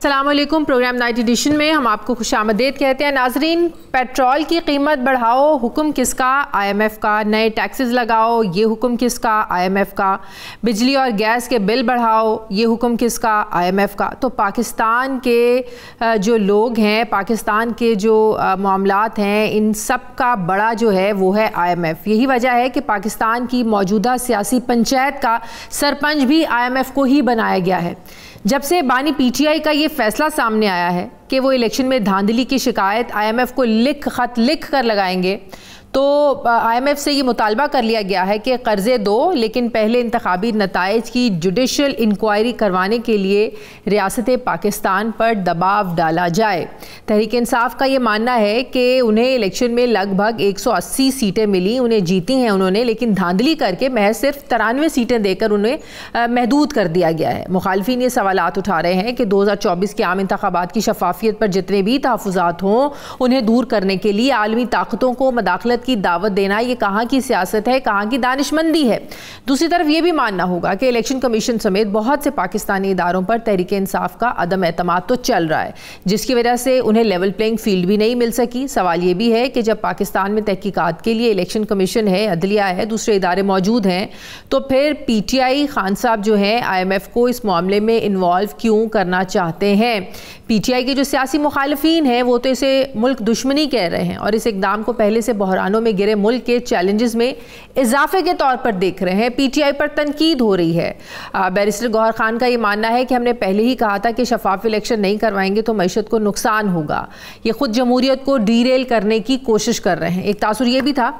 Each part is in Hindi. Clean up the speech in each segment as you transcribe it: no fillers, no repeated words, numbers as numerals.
अस्सलामुअलैकुम। प्रोग्राम नाइट एडिशन में हम आपको खुशामदीद कहते हैं। नाजरीन, पेट्रोल की कीमत बढ़ाओ, हुक्म किसका? IMF का। नए टैक्सेस लगाओ, ये हुक्म किसका? IMF का। बिजली और गैस के बिल बढ़ाओ, ये हुक्म किसका? IMF का। तो पाकिस्तान के जो लोग हैं, पाकिस्तान के जो मामलात हैं, इन सब का बड़ा जो है वो है IMF। यही वजह है कि पाकिस्तान की मौजूदा सियासी पंचायत का सरपंच भी IMF को ही बनाया गया है। जब से बानी PTI का ये फैसला सामने आया है कि वो इलेक्शन में धांधली की शिकायत IMF को खत लिख कर लगाएंगे, तो IMF से ये मुतालबा कर लिया गया है कि कर्ज़े दो, लेकिन पहले इंतखाबी नताइज की जुडिशल इंक्वायरी करवाने के लिए रियासत पाकिस्तान पर दबाव डाला जाए। तहरीक इंसाफ का ये मानना है कि उन्हें इलेक्शन में लगभग 180 सीटें मिली, उन्हें जीती हैं उन्होंने, लेकिन धांधली करके महज सिर्फ 93 सीटें देकर उन्हें महदूद कर दिया गया है। मुखालफिन ये सवालात उठा रहे हैं कि 2024 के आम इंतखाबात की शफाफियत पर जितने भी तहफ़्फ़ुज़ात हों, उन्हें दूर करने के लिए आलमी ताकतों को मदाखलत की दावत देना ये कहाँ की सियासत है, कहाँ की दानिशमंदी है। दूसरी तरफ ये भी मानना होगा कि इलेक्शन कमीशन समेत बहुत से पाकिस्तानी इदारों पर तहरीक इंसाफ का अदम एतमाद तो चल रहा है, जिसकी वजह से उन्हें लेवल प्लेइंग फील्ड भी नहीं मिल सकी। सवाल ये भी है कि जब पाकिस्तान में तहकीकात के लिए इलेक्शन कमीशन है, अदलिया है, दूसरे इदारे मौजूद हैं, तो फिर PTI खान साहब जो हैं IMF को इस मामले में इन्वॉल्व क्यों करना चाहते हैं? PTI के जो सियासी मुखालफीन हैं वो तो इसे मुल्क दुश्मनी कह रहे हैं और इस इकदाम को पहले से बहरानों में गिरे मुल्क के चैलेंजेस में इजाफे के तौर पर देख रहे हैं। PTI पर तनकीद हो रही है। बैरिस्टर गौहर खान का ये मानना है कि हमने पहले ही कहा था कि शफाफ इलेक्शन नहीं करवाएंगे तो मईशत को नुकसान होगा। ये खुद जमहूरियत को डीरेल करने की कोशिश कर रहे हैं। एक तासुर ये भी था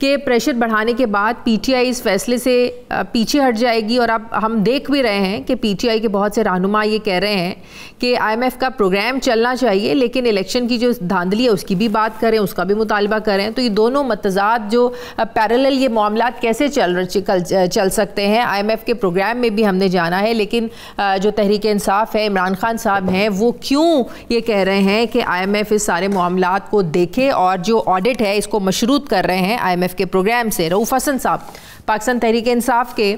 कि प्रेशर बढ़ाने के बाद PTI इस फैसले से पीछे हट जाएगी और अब हम देख भी रहे हैं कि PTI के बहुत से रहनुमा ये कह रहे हैं कि IMF का प्रोग्राम चलना चाहिए, लेकिन इलेक्शन की जो धांधली है उसकी भी बात करें, उसका भी मुतालबा करें। तो ये दोनों मतजाद जो पैरेलल ये मामलात कैसे चल सकते हैं? IMF के प्रोग्राम में भी हमने जाना है, लेकिन जो तहरीक इंसाफ है, इमरान खान साहब हैं, वो क्यों ये कह रहे हैं कि IMF इस सारे मामलात को देखे और जो ऑडिट है इसको मशरूत कर रहे हैं IMF के प्रोग्राम से? रऊफ हसन साहब पाकिस्तान तहरीक इंसाफ के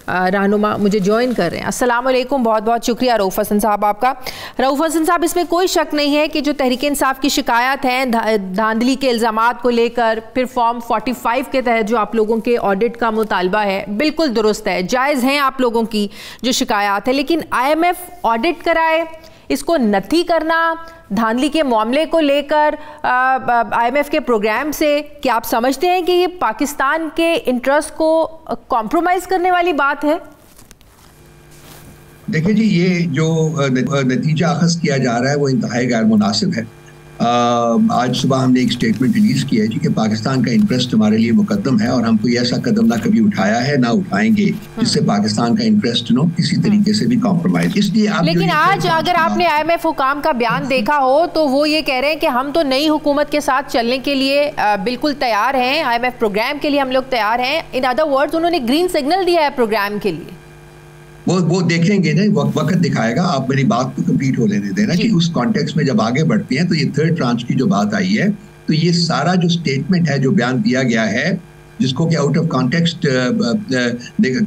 रहनुमा मुझे ज्वाइन कर रहे हैं। अस्सलाम वालेकुम, बहुत बहुत शुक्रिया रऊफ हसन साहब आपका। रऊफ हसन साहब, इसमें कोई शक नहीं है कि जो तहरीक इंसाफ की शिकायत हैं धांधली के इल्ज़ामात को लेकर, फिर फॉर्म 45 के तहत जो आप लोगों के ऑडिट का मुतालबा है, बिल्कुल दुरुस्त है, जायज़ हैं आप लोगों की जो शिकायत है, लेकिन IMF ऑडिट कराए, इसको नथी करना धांधली के मामले को लेकर IMF के प्रोग्राम से, क्या आप समझते हैं कि ये पाकिस्तान के इंटरेस्ट को कॉम्प्रोमाइज़ करने वाली बात है? देखिए जी, ये जो नतीजा अखज़ किया जा रहा है वो इंतहाई गैर मुनासिब है। आज सुबह हमने एक स्टेटमेंट रिलीज किया है जी कि पाकिस्तान का इंटरेस्ट हमारे लिए मुकद्दम है और हम कोई ऐसा कदम ना कभी उठाया है ना उठाएंगे जिससे पाकिस्तान का इंटरेस्ट किसी तरीके से भी कॉम्प्रोमाइज। इसलिए लेकिन आज अगर आपने IMF हुकाम का बयान देखा हो तो वो ये कह रहे हैं कि हम तो नई हुकूमत के साथ चलने के लिए बिल्कुल तैयार हैं, IMF प्रोग्राम के लिए हम लोग तैयार हैं। इन अदर वर्ड्स उन्होंने ग्रीन सिग्नल दिया है प्रोग्राम के लिए। वो देखेंगे ना, वक्त दिखाएगा। आप मेरी बात को कंप्लीट हो लेने देना कि उस कॉन्टेक्स्ट में जब आगे बढ़ते हैं तो ये थर्ड ट्रांच की जो बात आई है, तो ये सारा जो स्टेटमेंट है, जो बयान दिया गया है, जिसको कि आउट ऑफ कॉन्टेक्स्ट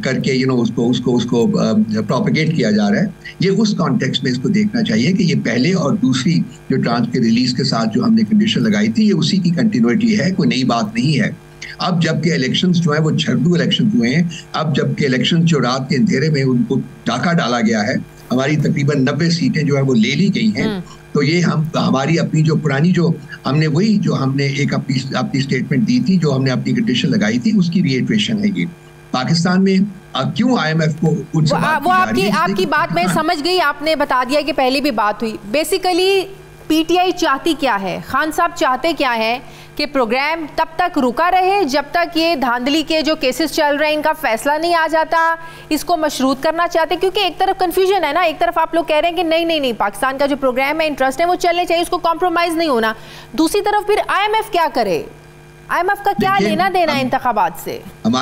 करके उसको प्रोपेगेट किया जा रहा है, ये उस कॉन्टेक्स्ट में इसको देखना चाहिए कि ये पहले और दूसरी जो ट्रांच के रिलीज के साथ जो हमने कंडीशन लगाई थी, ये उसी की कंटिन्यूटी है, कोई नई बात नहीं है। अब जबकि इलेक्शंस जो है वो झड़ू इलेक्शन हुए हैं, अब जबकि इलेक्शन जो रात के अंधेरे में उनको डाका डाला गया है, हमारी तकरीबन 90 सीटें जो है वो ले ली गई हैं, तो ये हमारी अपनी जो पुरानी जो हमने एक अपनी स्टेटमेंट दी थी, जो हमने अपनी कंडीशन लगाई थी, उसकी रिएट्रेशन है ये। पाकिस्तान में क्यों IMF को वो आपकी बात मैं समझ गई, आपने बता दिया कि पहले भी बात हुई। बेसिकली PTI चाहती क्या है, खान साहब चाहते क्या है कि प्रोग्राम तब तक रुका रहे जब तक ये धांधली के जो केसेस चल रहे हैं इनका फैसला नहीं आ जाता, इसको मशरूत करना चाहते, क्योंकि एक तरफ कंफ्यूजन है ना, एक तरफ आप लोग कह रहे हैं कि नहीं पाकिस्तान का जो प्रोग्राम है, इंटरेस्ट है, वो चलने चाहिए, उसको कॉम्प्रोमाइज़ नहीं होना। दूसरी तरफ फिर IMF क्या करे? IMF का क्या लेना देना है इंतखाबात से? हम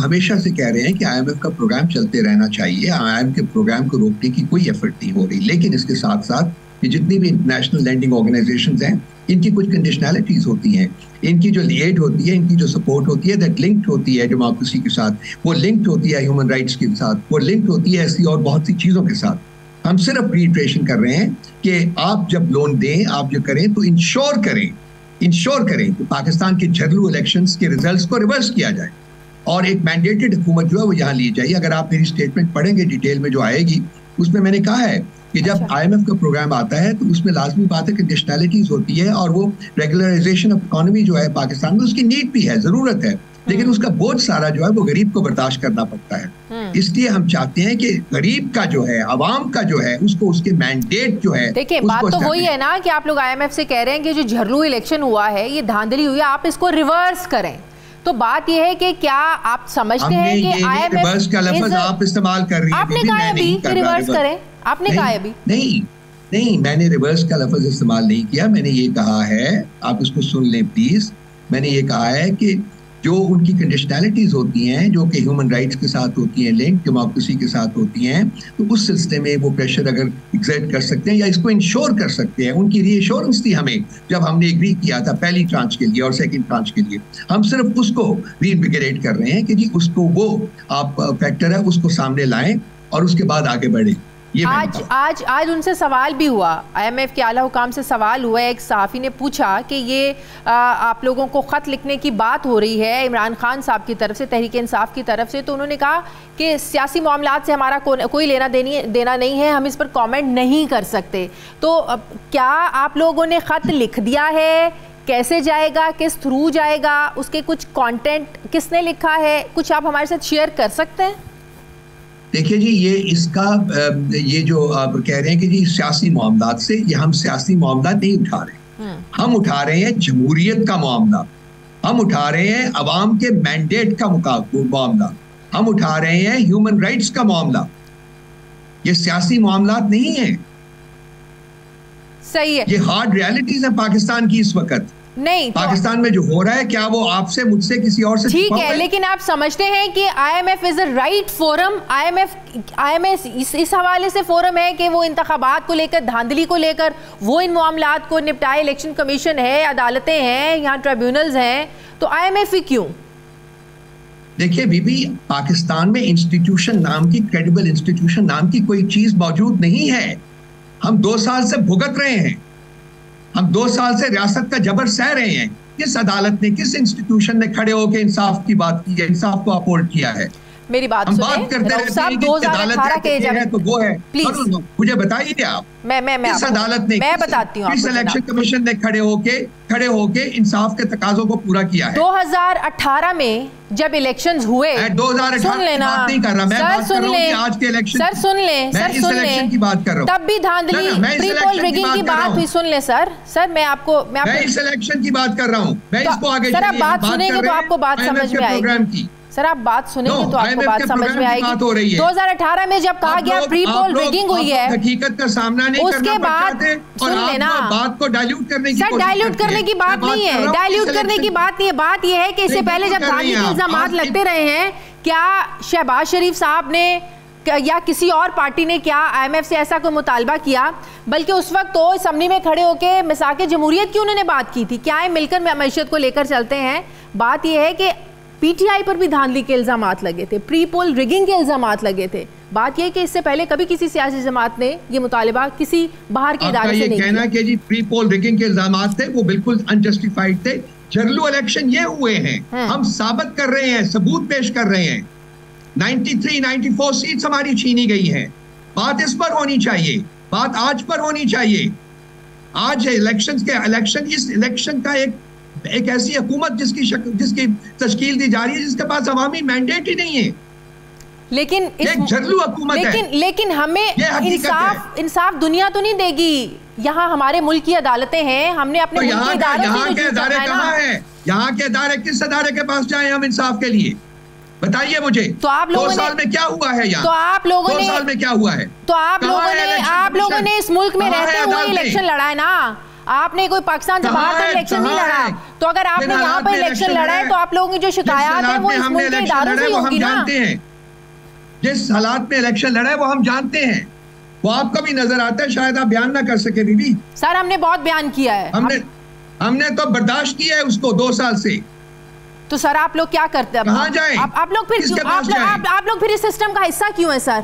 हमेशा से कह रहे हैं कि IMF का प्रोग्राम चलते रहना चाहिए। IMF के प्रोग्राम को रोकने की कोई एफर्ट नहीं हो रही, लेकिन इसके साथ साथ ये जितनी भी इंटरनेशनल लैंडिंग ऑर्गेनाइजेशंस हैं, इनकी कुछ कंडीशनैलिटीज होती हैं, इनकी जो एड होती है, इनकी जो सपोर्ट होती है, दैट लिंक्ड होती है डेमोक्रेसी के साथ, वो लिंक्ड होती है ह्यूमन राइट्स के साथ, वो लिंक्ड होती है ऐसी और बहुत सी चीज़ों के साथ। हम सिर्फ रीट्रेशन कर रहे हैं कि आप जब लोन दें, आप जो करें तो इंश्योर करें कि पाकिस्तान के झरलू इलेक्शंस के रिजल्ट्स को रिवर्स किया जाए और एक मैंडेटेड हुकूमत जो है वो यहाँ ली जाए। अगर आप मेरी स्टेटमेंट पढ़ेंगे डिटेल में जो आएगी, उसमें मैंने कहा है कि जब IMF का प्रोग्राम आता है तो उसमें लाजमी बात है कि कंडीशनैलिटीज होती है और वो रेगुलराइजेशन ऑफ इकोनॉमी जो है पाकिस्तान में उसकी नीड भी है, जरूरत है, लेकिन उसका बोझ सारा जो है वो गरीब को बर्दाश्त करना पड़ता है। इसलिए हम चाहते हैं कि गरीब का जो है, आवाम का जो है, उसको उसके मैंडेट जो है। देखिए बात तो वही है ना कि आप लोग IMF से कह रहे हैं कि जो झरलू इलेक्शन हुआ है, ये धांधली हुई है, आप इसको रिवर्स करें। तो बात यह है कि क्या आप समझते हैं कि IMF रिवर्स का लफ्ज आप इस्तेमाल कर रही हैं? आपने कहा है अभी कि रिवर्स करें, आपने कहा है अभी। नहीं, मैंने रिवर्स का लफ्ज इस्तेमाल नहीं किया। मैंने ये कहा है, आप इसको सुन लें प्लीज, मैंने ये कहा है कि जो उनकी कंडीशनैलिटीज होती हैं, जो कि ह्यूमन राइट्स के साथ होती हैं, लिंक डेमोक्रेसी के साथ होती हैं, तो उस सिलसिले में वो प्रेशर अगर एग्जर्ट कर सकते हैं या इसको इंश्योर कर सकते हैं। उनकी रीअश्योरेंस थी हमें जब हमने एग्री किया था पहली ट्रांच के लिए और सेकंड ट्रांच के लिए। हम सिर्फ उसको रीइन्विगोरेट कर रहे हैं कि जी उसको वो आप फैक्टर है उसको सामने लाएं और उसके बाद आगे बढ़े। आज उनसे सवाल भी हुआ, IMF के आला हुकाम से सवाल हुआ। एक सहाफ़ी ने पूछा कि ये आप लोगों को ख़त लिखने की बात हो रही है इमरान खान साहब की तरफ से, तहरीक इंसाफ की तरफ से, तो उन्होंने कहा कि सियासी मामलात से हमारा कोई लेना देना नहीं है, हम इस पर कमेंट नहीं कर सकते। तो क्या आप लोगों ने ख़त लिख दिया है? कैसे जाएगा, किस थ्रू जाएगा, उसके कुछ कंटेंट किसने लिखा है, कुछ आप हमारे साथ शेयर कर सकते हैं? देखिए जी, ये जो आप कह रहे हैं कि जी सियासी मामलात से, ये हम सियासी मामला नहीं उठा रहे, हम उठा रहे हैं जमहूरियत का मामला, हम उठा रहे हैं अवाम के मैंडेट का मामला, हम उठा रहे हैं ह्यूमन राइट्स का मामला। ये सियासी मामलात नहीं है। सही है, ये हार्ड रियलिटीज है पाकिस्तान की इस वक्त। नहीं पाकिस्तान में जो हो रहा है, क्या वो आपसे, मुझसे, किसी और से ठीक है, लेकिन आप समझते हैं कि IMF is a right forum? IMF इस हवाले से फोरम है कि वो इंतखाबात को लेकर, धांधली को लेकर वो इन मामलात को निपटाए। इलेक्शन कमीशन है, अदालतें हैं, यहाँ ट्रिब्यूनल्स हैं, तो IMF ही क्यों? देखिए बीबी, पाकिस्तान में इंस्टीट्यूशन नाम की, क्रेडिबल इंस्टीट्यूशन नाम की कोई चीज मौजूद नहीं है। हम 2 साल से भुगत रहे हैं, हम 2 साल से रियासत का जबर सह रहे हैं। किस अदालत ने, किस इंस्टीट्यूशन ने खड़े होकर इंसाफ की बात की है, इंसाफ को अपहोल्ड किया है? मेरी बात हम बात करते रहते हैं कि अदालत है तो वो है, मुझे बताइए आप, किस अदालत ने, मैं बताती हूँ, किस इलेक्शन कमीशन ने खड़े होके इंसाफ के तकाजों को पूरा किया है? 2018 में जब इलेक्शंस हुए, 2018 की बात नहीं कर रहा मैं, बात कर रहा हूं आज के इलेक्शन। सर सुन लें, मैं इस इलेक्शन की बात कर रहा हूं, तब भी धांधली, प्री पोल रिगिंग की बात हुई। सुन लें सर, मैं इस इलेक्शन की बात कर रहा हूं, मैं इसको आगे, सर आप बात सुनेंगे तो आपको बात समझ में आएगी। सर आप बात सुनेंगे तो आपको बात समझ में आएगी। 2018 में जब कहा गया प्री पोल रिगिंग हुई है, हकीकत का सामना नहीं उसके बाद सुन लेना, बात को डाइल्यूट करने की, सर डाइल्यूट करने की बात नहीं है, डाइल्यूट करने की बात नहीं है। बात यह है कि इससे पहले जब धांधली के इल्जामात लगते रहे हैं, क्या शहबाज शरीफ साहब ने या किसी और पार्टी ने क्या IMF से ऐसा कोई मुतालबा किया? बल्कि उस वक्त तो असम्बली में खड़े होकर मिसाक जमहूरियत की उन्होंने बात की थी। क्या है, मिलकर मैशत को लेकर चलते हैं। बात यह है कि PTI पर भी धांधली के इल्जामात लगे थे, प्री पोल रिगिंग के इल्जामात लगे थे। बात यह कि इससे पहले कभी किसी सियासी जमात ने ये मुतालिबा किसी बाहर के इदारे से नहीं कहना कि जी प्री पोल रिगिंग के इल्जामात थे, वो बिल्कुल अनजस्टिफाइड थे। झरलू इलेक्शन ये हुए हैं, हम साबित कर रहे हैं, सबूत पेश कर रहे हैं। 93-94 सीट्स हमारी छीनी गई हैं। बात इस पर होनी चाहिए, बात आज पर होनी चाहिए। आज इस इलेक्शन का एक ऐसी हुकूमत जिसकी तश्कील दी जा रही है जिसके पास अवामी मैंडेट ही नहीं है, लेकिन एक झरलू हुकूमत है। लेकिन हमें इंसाफ दुनिया तो नहीं देगी। यहाँ हमारे मुल्क की अदालतें हैं, हमने अपने मुल्क के इदारों से यहाँ के अदारे कहाँ हैं? यहाँ के अदारे, किस अदारे के पास जाएं हम इंसाफ के लिए? बताइए मुझे। तो आप लोगों 2 साल में क्या हुआ है यहाँ? तो आप लोगों ने 2 साल में क्या हुआ है? तो आप लोगों ने इस मुल्क में रहते हुए इलेक्शन लड़ा है ना। आपने कोई पाकिस्तान से बाहर का इलेक्शन नहीं लड़ा। तो अगर आपने यहाँ पर इलेक्शन लड़ा है तो आप लोगों की जो शिकायत है वो इस मुल्क के इदारों से होगी ना। जिस हालात में इलेक्शन लड़ा है वो हम जानते हैं, वो आपको भी नजर आता है, शायद आप बयान ना कर सके बीबी। सर हमने बहुत बयान किया है, हमने तो बर्दाश्त किया है उसको 2 साल से। तो सर आप लोग क्या करते हैं? कहाँ जाएं? आप लोग फिर इस सिस्टम का हिस्सा क्यों है सर?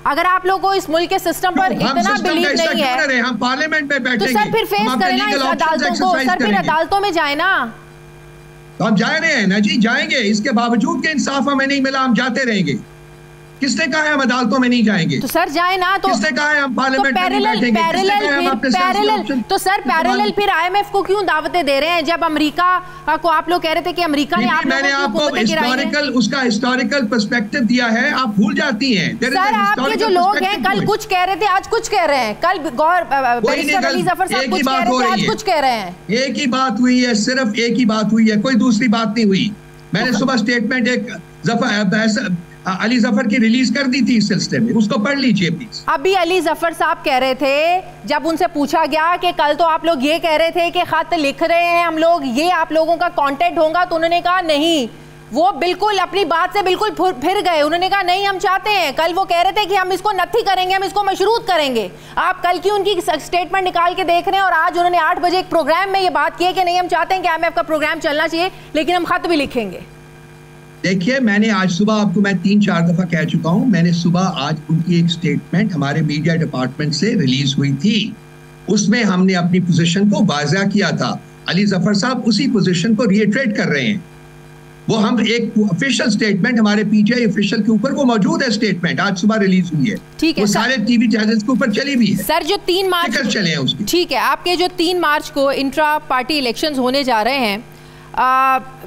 अगर आप लोगों को इस मुल्क के सिस्टम पर इतना बिलीव नहीं है, हम पार्लियामेंट में बैठेंगे, तो सर फिर फेस करें ना इस अदालतों को, सर फिर अदालतों में जाए ना। तो हम जा रहे हैं ना जी, जाएंगे, इसके बावजूद के इंसाफ हमें नहीं मिला हम जाते रहेंगे। किसने कहा है हम अदालतों में नहीं जाएंगे? तो सर जाए ना। तो किसने कहा है हम पार्लियामेंट में नहीं बैठेंगे? तो सर पैरेलल फिर IMF को क्यों दावतें दे रहे हैं जब अमेरिका को आप लोग कह रहे थे कि अमेरिका ने मैंने आपको उसका हिस्टोरिकल पर्सपेक्टिव दिया है, आप भूल जाती हैं। सर आपके जो लोग हैं कल कुछ कह रहे थे, आज कुछ कह रहे हैं। कल बैरिस्टर अली जफर साहब कुछ कह रहे थे, आज कुछ कह रहे हैं। एक ही बात हुई है, सिर्फ एक ही बात हुई है, कोई दूसरी बात नहीं हुई। मैंने सुबह स्टेटमेंट एक अली जफर की रिलीज कर दी थी इस सिलसिले में, उसको पढ़ लीजिए प्लीज। अभी अली जफर साहब कह रहे थे, जब उनसे पूछा गया कि कल तो आप लोग ये कह रहे थे कि खत लिख रहे हैं हम लोग, ये आप लोगों का कांटेक्ट होगा, तो उन्होंने कहा नहीं, वो बिल्कुल अपनी बात से बिल्कुल फिर गए। उन्होंने कहा नहीं हम चाहते हैं, कल वो कह रहे थे कि हम इसको नथी करेंगे, हम इसको मशरूत करेंगे। आप कल की उनकी स्टेटमेंट निकाल के देख रहे हैं और आज उन्होंने 8 बजे एक प्रोग्राम में ये बात की है कि नहीं हम चाहते हैं कि IMF का प्रोग्राम चलना चाहिए, लेकिन हम खत भी लिखेंगे। देखिए, मैंने आज सुबह आपको मैं 3-4 दफा कह चुका हूं, मैंने सुबह आज उनकी एक स्टेटमेंट हमारे मीडिया डिपार्टमेंट से रिलीज हुई थी, उसमें हमने अपनी पोजीशन को वाज़ा किया था। अली जफर साहब उसी पोजीशन को रिएट्रेट कर रहे हैं। वो हम एक ऑफिशियल स्टेटमेंट हमारे PTI ऑफिशियल के ऊपर वो मौजूद है, स्टेटमेंट आज सुबह रिलीज हुई है। ठीक है, वो सारे टीवी चैनल्स के ऊपर चली भी है। सर जो 3 मार्च चले हैं उसकी, ठीक है, आपके जो 3 मार्च को इंट्रा पार्टी इलेक्शंस होने जा रहे हैं,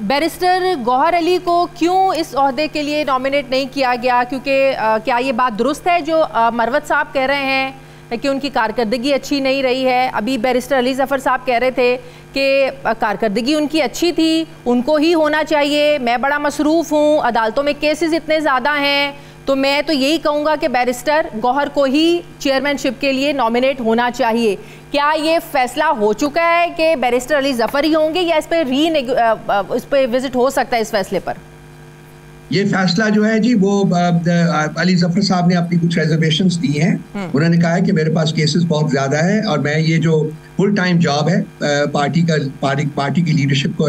बैरिस्टर गौहर अली को क्यों इस ओहदे के लिए नॉमिनेट नहीं किया गया? क्योंकि क्या ये बात दुरुस्त है जो मरवत साहब कह रहे हैं कि उनकी कारकर्दगी अच्छी नहीं रही है? अभी बैरिस्टर अली जफर साहब कह रहे थे कि कारकर्दगी उनकी अच्छी थी, उनको ही होना चाहिए, मैं बड़ा मसरूफ़ हूँ, अदालतों में केसेस इतने ज़्यादा हैं, तो मैं तो यही कहूँगा कि बैरिस्टर गौहर को ही चेयरमैनशिप के लिए नॉमिनेट होना चाहिए। क्या ये फैसला हो चुका है कि बैरिस्टर अली जफर ही होंगे या इस पे विजिट हो सकता है इस फैसले पर? ये फैसला जो है जी, वो अली जफर साहब ने अपनी कुछ रिजर्वेशंस दी हैं। उन्होंने कहा है कि मेरे पास केसेस बहुत ज़्यादा है और मैं ये जो फुल टाइम जॉब है पार्टी की लीडरशिप को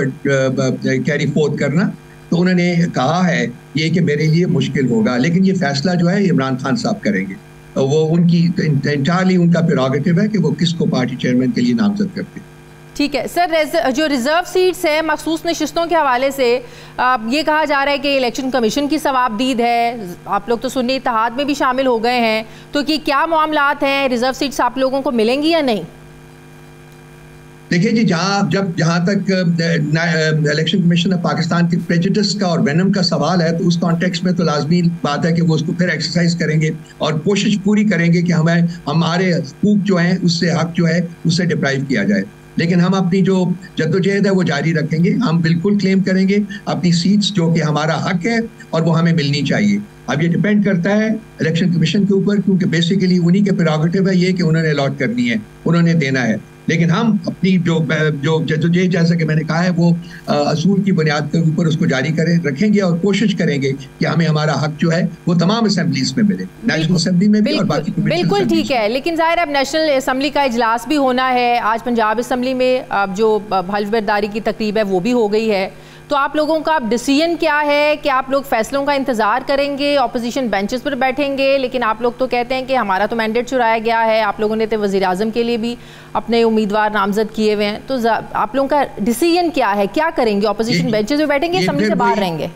कैरी फोर्थ करना, तो उन्होंने कहा है ये कि मेरे लिए मुश्किल होगा। लेकिन ये फैसला जो है इमरान खान साहब करेंगे, वो उनकी इंटायरली उनका प्रेरोगेटिव है कि वो किसको पार्टी चेयरमैन के लिए नामजद करते हैं। ठीक है सर, जो रिजर्व सीट्स हैं मखसूस नशिस्तों के हवाले से ये कहा जा रहा है कि इलेक्शन कमीशन की सवाबदीद है, आप लोग तो सुन्नी इत्तेहाद में भी शामिल हो गए हैं, तो कि क्या मामलात हैं, रिजर्व सीट्स आप लोगों को मिलेंगी या नहीं? देखिए जी, जहाँ तक इलेक्शन कमीशन ऑफ पाकिस्तान के प्रेजुडिस का और वेनम का सवाल है, तो उस कॉन्टेक्स्ट में तो लाजमी बात है कि वो उसको फिर एक्सरसाइज करेंगे और कोशिश पूरी करेंगे कि हमारे हकूक जो हैं उससे हक जो है उससे डिप्राइव किया जाए। लेकिन हम अपनी जो जद्दोजहद है वो जारी रखेंगे, हम बिल्कुल क्लेम करेंगे अपनी सीट्स जो कि हमारा हक है और वो हमें मिलनी चाहिए। अब ये डिपेंड करता है इलेक्शन कमीशन के ऊपर, क्योंकि बेसिकली उन्हीं के प्रेरोगेटिव है ये कि उन्होंने अलॉट करनी है, उन्होंने देना है। लेकिन हम अपनी जो जद्दोजहद जैसा कि मैंने कहा है वो असूल की बुनियाद के ऊपर उसको जारी रखेंगे और कोशिश करेंगे कि हमें हमारा हक जो है वो तमाम असेंबलीज में मिले, नेशनल असेंबली में भी और बाकी। बिल्कुल ठीक है, लेकिन जाहिर अब नेशनल असेंबली का इजलास भी होना है। आज पंजाब असेंबली में अब जो हल्फ बर्दारी की तकरीब है वो भी हो गई है, तो आप लोगों का डिसीजन क्या है कि आप लोग फैसलों का इंतज़ार करेंगे, ऑपोजिशन बेंचेस पर बैठेंगे? लेकिन आप लोग तो कहते हैं कि हमारा तो मैंडेट चुराया गया है, आप लोगों ने तो वज़ीर आज़म के लिए भी अपने उम्मीदवार नामजद किए हुए हैं, तो आप लोगों का डिसीजन क्या है, क्या करेंगे? ऑपोजिशन बेंचेस पर बैठेंगे, असेंबली से बाहर रहेंगे?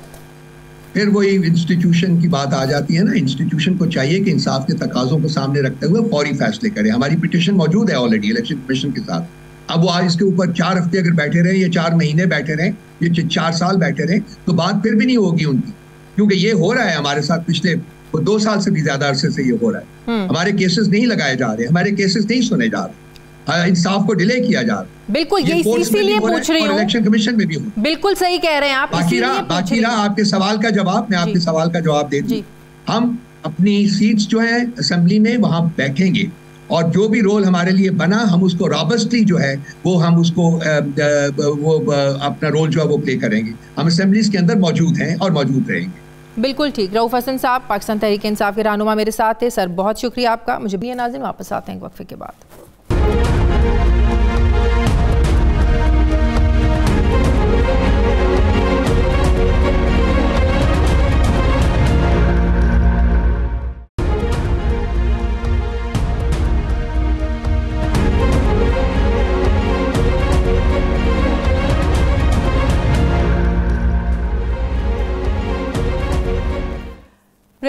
फिर वही इंस्टीट्यूशन की बात आ जाती है ना, इंस्टीट्यूशन को चाहिए कि इंसाफ के तकाज़ों को सामने रखते हुए फौरी फैसले करे। हमारी पिटीशन मौजूद है ऑलरेडी इलेक्शन कमीशन के साथ। अब वो आज इसके ऊपर 4 हफ्ते अगर बैठे रहे या 4 महीने बैठे रहे, ये 4 साल बैठे रहे, तो बात फिर भी नहीं होगी उनकी, क्योंकि ये हो रहा है हमारे साथ पिछले 2 साल से भी ज्यादा अरसे से ये हो रहा है। हमारे केसेस नहीं लगाए जा रहे, हमारे केसेस नहीं सुने जा रहे, इंसाफ को डिले किया जा रहा है। बिल्कुल, ये इसीलिए पूछ रही हूं, इलेक्शन कमीशन में भी हो। बिल्कुल सही कह रहे हैं आप। बाकी रहा आपके सवाल का जवाब, मैं आपके सवाल का जवाब दे दूं। हम अपनी सीट्स जो है असेंबली में वहां बैठेंगे और जो भी रोल हमारे लिए बना हम उसको रॉबस्टली जो है वो हम उसको अपना रोल जो है वो प्ले करेंगे। हम असेंबलीज के अंदर मौजूद हैं और मौजूद रहेंगे। बिल्कुल ठीक। रऊफ हसन साहब पाकिस्तान तहरीक इंसाफ के रहनुमा मेरे साथ थे। सर बहुत शुक्रिया आपका। मुझे भी नाज़रीन वापस आते हैं वक्फे के बाद।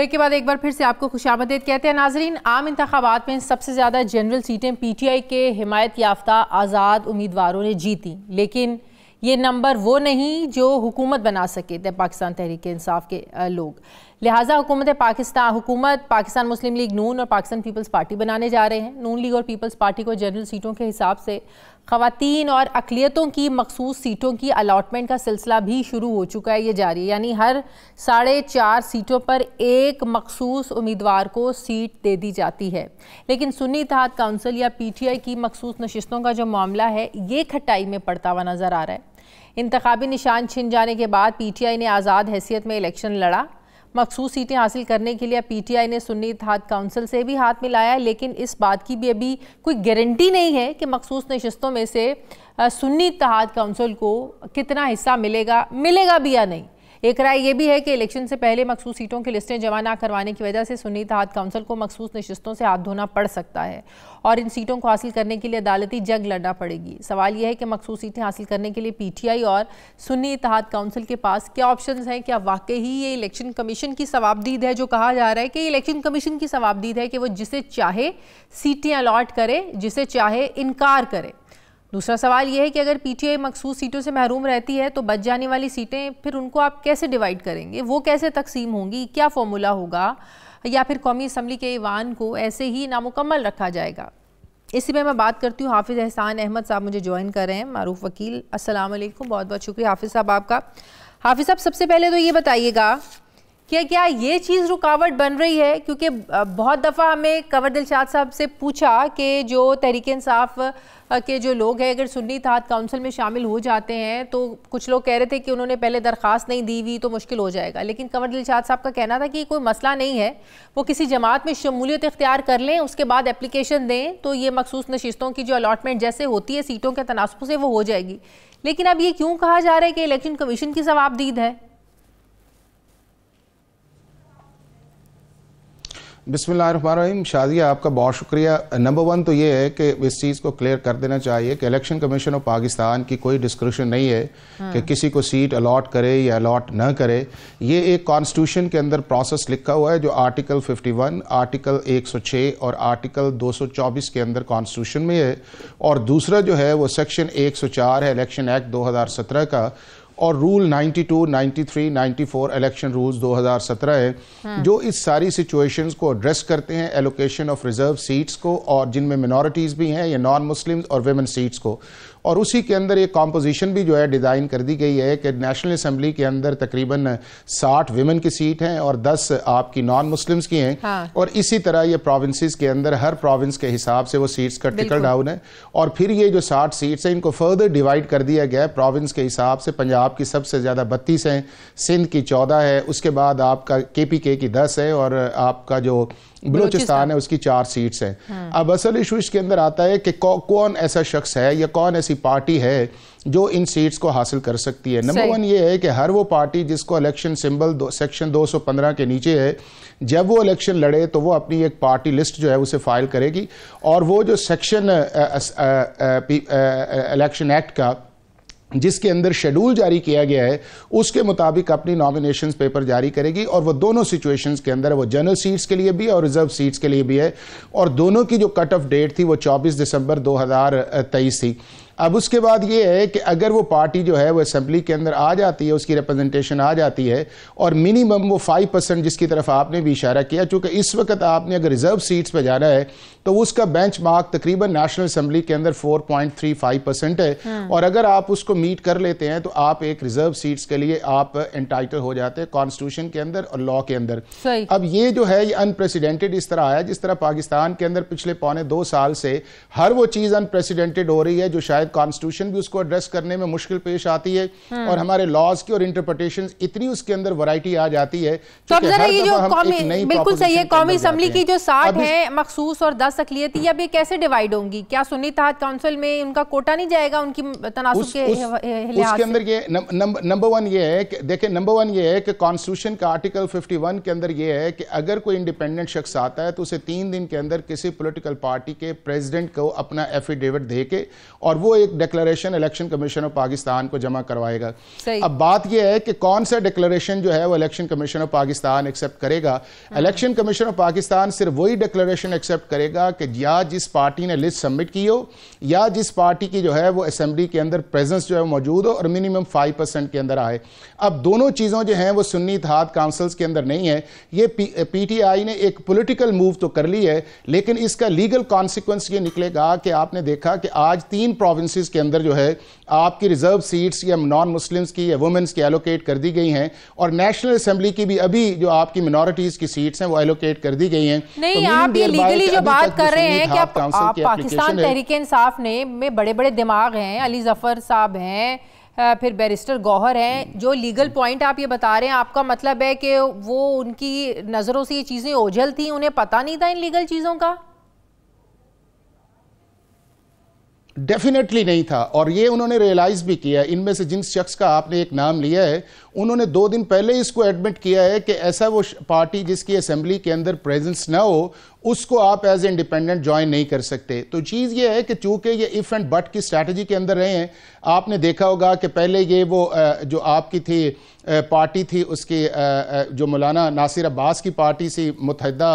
ब्रेक के बाद एक बार फिर से आपको खुशामदीद कहते हैं। नाजरीन, आम इंतखाबात में सबसे ज़्यादा जनरल सीटें PTI के हिमायत याफ्ता आज़ाद उम्मीदवारों ने जीती, लेकिन ये नंबर वो नहीं जो हुकूमत बना सके थे पाकिस्तान तहरीक इंसाफ के लोग। लिहाजा हुकूमत पाकिस्तान मुस्लिम लीग नून और पाकिस्तान पीपल्स पार्टी बनाने जा रहे हैं। नून लीग और पीपल्स पार्टी को जनरल सीटों के हिसाब से ख़वातीन और अक़लियतों की मखसूस सीटों की अलॉटमेंट का सिलसिला भी शुरू हो चुका है। ये जारी है, यानी हर 4.5 सीटों पर एक मखसूस उम्मीदवार को सीट दे दी जाती है। लेकिन सुन्नी इत्तेहाद काउंसिल या PTI की मखसूस नशिस्तों का जो मामला है, ये खटाई में पड़ता हुआ नज़र आ रहा है। इंतखाबी निशान छिन जाने के बाद PTI ने आज़ाद हैसियत में इलेक्शन लड़ा। मखसूस सीटें हासिल करने के लिए PTI ने सुन्नी इत्तेहाद काउंसिल से भी हाथ मिलाया, लेकिन इस बात की भी अभी कोई गारंटी नहीं है कि मखसूस नशिस्तों में से सुन्नी इत्तेहाद काउंसिल को कितना हिस्सा मिलेगा भी या नहीं। एक राय ये भी है कि इलेक्शन से पहले मखसूस सीटों की लिस्टें जमा ना करवाने की वजह से सुन्नी इत्तेहाद काउंसिल को मखसूस नशिस्तों से हाथ धोना पड़ सकता है और इन सीटों को हासिल करने के लिए अदालती जंग लड़ना पड़ेगी। सवाल यह है कि मखसूस सीटें हासिल करने के लिए PTI और सुन्नी इत्तेहाद काउंसिल के पास क्या ऑप्शंस हैं? क्या वाकई ही ये इलेक्शन कमीशन की सवाबदीद है? जो कहा जा रहा है कि इलेक्शन कमीशन की सवाबदीद है कि वो जिसे चाहे सीटें अलॉट करे, जिसे चाहे इनकार करे। दूसरा सवाल यह है कि अगर PTI मखसूस सीटों से महरूम रहती है तो बच जाने वाली सीटें फिर उनको आप कैसे डिवाइड करेंगे? वो कैसे तकसीम होंगी? क्या फॉर्मूला होगा? या फिर कौमी असम्बली के ईवान को ऐसे ही नामुकम्मल रखा जाएगा? इसी में मैं बात करती हूँ। हाफिज़ एहसान अहमद साहब मुझे ज्वाइन कर रहे हैं, मारूफ वकील। अस्सलाम वालेकुम, बहुत बहुत शुक्रिया हाफिज़ साहब आपका। हाफिज़ साहब, सबसे पहले तो ये बताइएगा कि क्या ये चीज़ रुकावट बन रही है? क्योंकि बहुत दफ़ा हमें कंवर दिलशाद साहब से पूछा कि जो तहरीक इंसाफ के जो लोग हैं अगर सुन्नी इत्तेहाद काउंसिल में शामिल हो जाते हैं तो कुछ लोग कह रहे थे कि उन्होंने पहले दरख्वास्त नहीं दी हुई तो मुश्किल हो जाएगा, लेकिन कंवर दिलशाद साहब का कहना था कि कोई मसला नहीं है, वो किसी जमात में शमूलियत इख्तियार कर लें, उसके बाद एप्लीकेशन दें तो ये मखसूस नशिस्तों की जो अलॉटमेंट जैसे होती है सीटों के तनासब से वो हो जाएगी। लेकिन अब ये क्यों कहा जा रहा है कि इलेक्शन कमीशन की सवाबदीद है? बिस्मिल्लाहिर्रहमानिर्रहीम। शादिया, आपका बहुत शुक्रिया। नंबर 1 तो ये है कि इस चीज़ को क्लियर कर देना चाहिए कि इलेक्शन कमीशन ऑफ पाकिस्तान की कोई डिस्क्रिप्शन नहीं है कि किसी को सीट अलॉट करे या अलॉट ना करे। ये एक कॉन्स्टिट्यूशन के अंदर प्रोसेस लिखा हुआ है जो आर्टिकल 51, आर्टिकल 106 और आर्टिकल 224 के अंदर कॉन्स्टिट्यूशन में है, और दूसरा जो है वो सेक्शन 104 है इलेक्शन एक्ट 2017 का, और रूल 92, 93, 94 इलेक्शन रूल्स 2017 है जो इस सारी सिचुएशंस को एड्रेस करते हैं, एलोकेशन ऑफ रिजर्व सीट्स को, और जिनमें मिनॉरिटीज़ भी हैं या नॉन मुस्लिम्स और वेमेन सीट्स को। और उसी के अंदर एक कॉम्पोजिशन भी जो है डिज़ाइन कर दी गई है कि नेशनल असम्बली के अंदर तकरीबन 60 विमेन की सीट हैं और 10 आपकी नॉन मुस्लिम्स की हैं। हाँ। और इसी तरह ये प्रोविंसेस के अंदर हर प्रोविंस के हिसाब से वो सीट्स का टिकल डाउन है, और फिर ये जो 60 सीट्स हैं इनको फर्दर डिवाइड कर दिया गया है प्रोविंस के हिसाब से। पंजाब की सबसे ज़्यादा 32 हैं, सिंध की 14 है, उसके बाद आपका KPK की 10 है, और आपका जो बलूचिस्तान है उसकी 4 सीट्स हैं। अब असल इशू इसके अंदर आता है कि कौन ऐसा शख्स है या कौन ऐसी पार्टी है जो इन सीट्स को हासिल कर सकती है। नंबर 1 ये है कि हर वो पार्टी जिसको इलेक्शन सिंबल सेक्शन 215 के नीचे है, जब वो इलेक्शन लड़े तो वो अपनी एक पार्टी लिस्ट जो है उसे फाइल करेगी, और वो जो सेक्शन इलेक्शन एक्ट का जिसके अंदर शेड्यूल जारी किया गया है उसके मुताबिक अपनी नॉमिनेशंस पेपर जारी करेगी, और वो दोनों सिचुएशंस के अंदर वो जनरल सीट्स के लिए भी है और रिजर्व सीट्स के लिए भी है, और दोनों की जो कट ऑफ डेट थी वो 24 दिसंबर 2023 थी। अब उसके बाद ये है कि अगर वो पार्टी जो है वो असेंबली के अंदर आ जाती है, उसकी रिप्रेजेंटेशन आ जाती है, और मिनिमम वो 5% जिसकी तरफ आपने भी इशारा किया, चूंकि इस वक्त आपने अगर रिजर्व सीट्स पे जाना है तो उसका बेंच मार्क तकरीबन नेशनल असेंबली के अंदर 4.35% है, और अगर आप उसको मीट कर लेते हैं तो आप एक रिजर्व सीट्स के लिए आप एंटाइटल हो जाते हैं कॉन्स्टिट्यूशन के अंदर और लॉ के अंदर। अब ये जो है ये अनप्रेसिडेंटेड इस तरह आया जिस तरह पाकिस्तान के अंदर पिछले 2.25 साल से हर वो चीज अनप्रेसिडेंटेड हो रही है जो शायद कॉन्स्टिट्यूशन भी उसको एड्रेस करने में मुश्किल पेश आती है, और हमारे लॉज की और इंटरप्रिटेशन इतनी उसके अंदर वैरायटी आ जाती है। तो अब जरा ये जो बिल्कुल सही है, कौमी असम्बली की जो 60 है मखसूस और 10 अक़लियती, अब ये कैसे डिवाइड होंगी? क्या सुन्नी इत्तेहाद काउंसिल में उनका कोटा नहीं जाएगा उनकी तनासुब के लिहाज उसके अंदर? ये नंबर 1 ये है कि देखिए, नंबर 1 ये है कि कॉन्स्टिट्यूशन का आर्टिकल 51 के अंदर ये है कि अगर कोई इंडिपेंडेंट शख्स आता है तो उसे 3 दिन के अंदर किसी पॉलिटिकल पार्टी के प्रेसिडेंट को अपना एफिडेविट दे के, और वो वो एक declaration election commission of Pakistan को जमा करवाएगा। अब बात यह है कि कौन सा डिक्लेरेशन जो है वो election commission of Pakistan accept करेगा। इलेक्शन कमीशन ऑफ पाकिस्तान सिर्फ वही डिक्लेरेशन एक्सेप्ट करेगा कि या जिस पार्टी ने लिस्ट सबमिट की हो या जिस पार्टी की जो है वो असेंबली के अंदर प्रेजेंस जो है मौजूद हो और मिनिमम 5% के अंदर आए। अब दोनों चीज़ों जो हैं वो सुन्नी इत्तेहाद काउंसिल्स के अंदर नहीं है। ये पीटीआई ने एक पॉलिटिकल मूव तो कर ली है, लेकिन इसका लीगल कॉन्सिक्वेंस ये निकलेगा कि आपने देखा कि आज 3 प्रोविंसेस के अंदर जो है आपकी रिजर्व सीट्स या नॉन मुस्लिम्स की या वुमेन्स की एलोकेट कर दी गई हैं और नेशनल असेंबली की भी अभी जो आपकी मिनॉरिटीज की सीट्स हैं वो एलोकेट कर दी गई हैं। नहीं, तो आप ये लीगली जो बात कर रहे हैं कि आप पाकिस्तान तहरीक इंसाफ ने में बड़े बड़े दिमाग हैं, अली जफर साहब हैं, फिर बैरिस्टर गौहर हैं, जो लीगल पॉइंट आप ये बता रहे हैं, आपका मतलब है कि वो उनकी नज़रों से ये चीज़ें ओझल थी, उन्हें पता नहीं था इन लीगल चीज़ों का? डेफिनेटली नहीं था, और ये उन्होंने रियलाइज भी किया। इनमें से जिन शख्स का आपने एक नाम लिया है उन्होंने 2 दिन पहले इसको एडमिट किया है कि ऐसा वो पार्टी जिसकी असेंबली के अंदर प्रेजेंस ना हो उसको आप एज इंडिपेंडेंट ज्वाइन नहीं कर सकते। तो चीज़ ये है कि चूंकि ये इफ एंड बट की स्ट्रैटेजी के अंदर रहे हैं, आपने देखा होगा कि पहले ये वो जो आपकी थी पार्टी थी उसकी जो मौलाना नासिर अब्बास की पार्टी सी मुत्तहिदा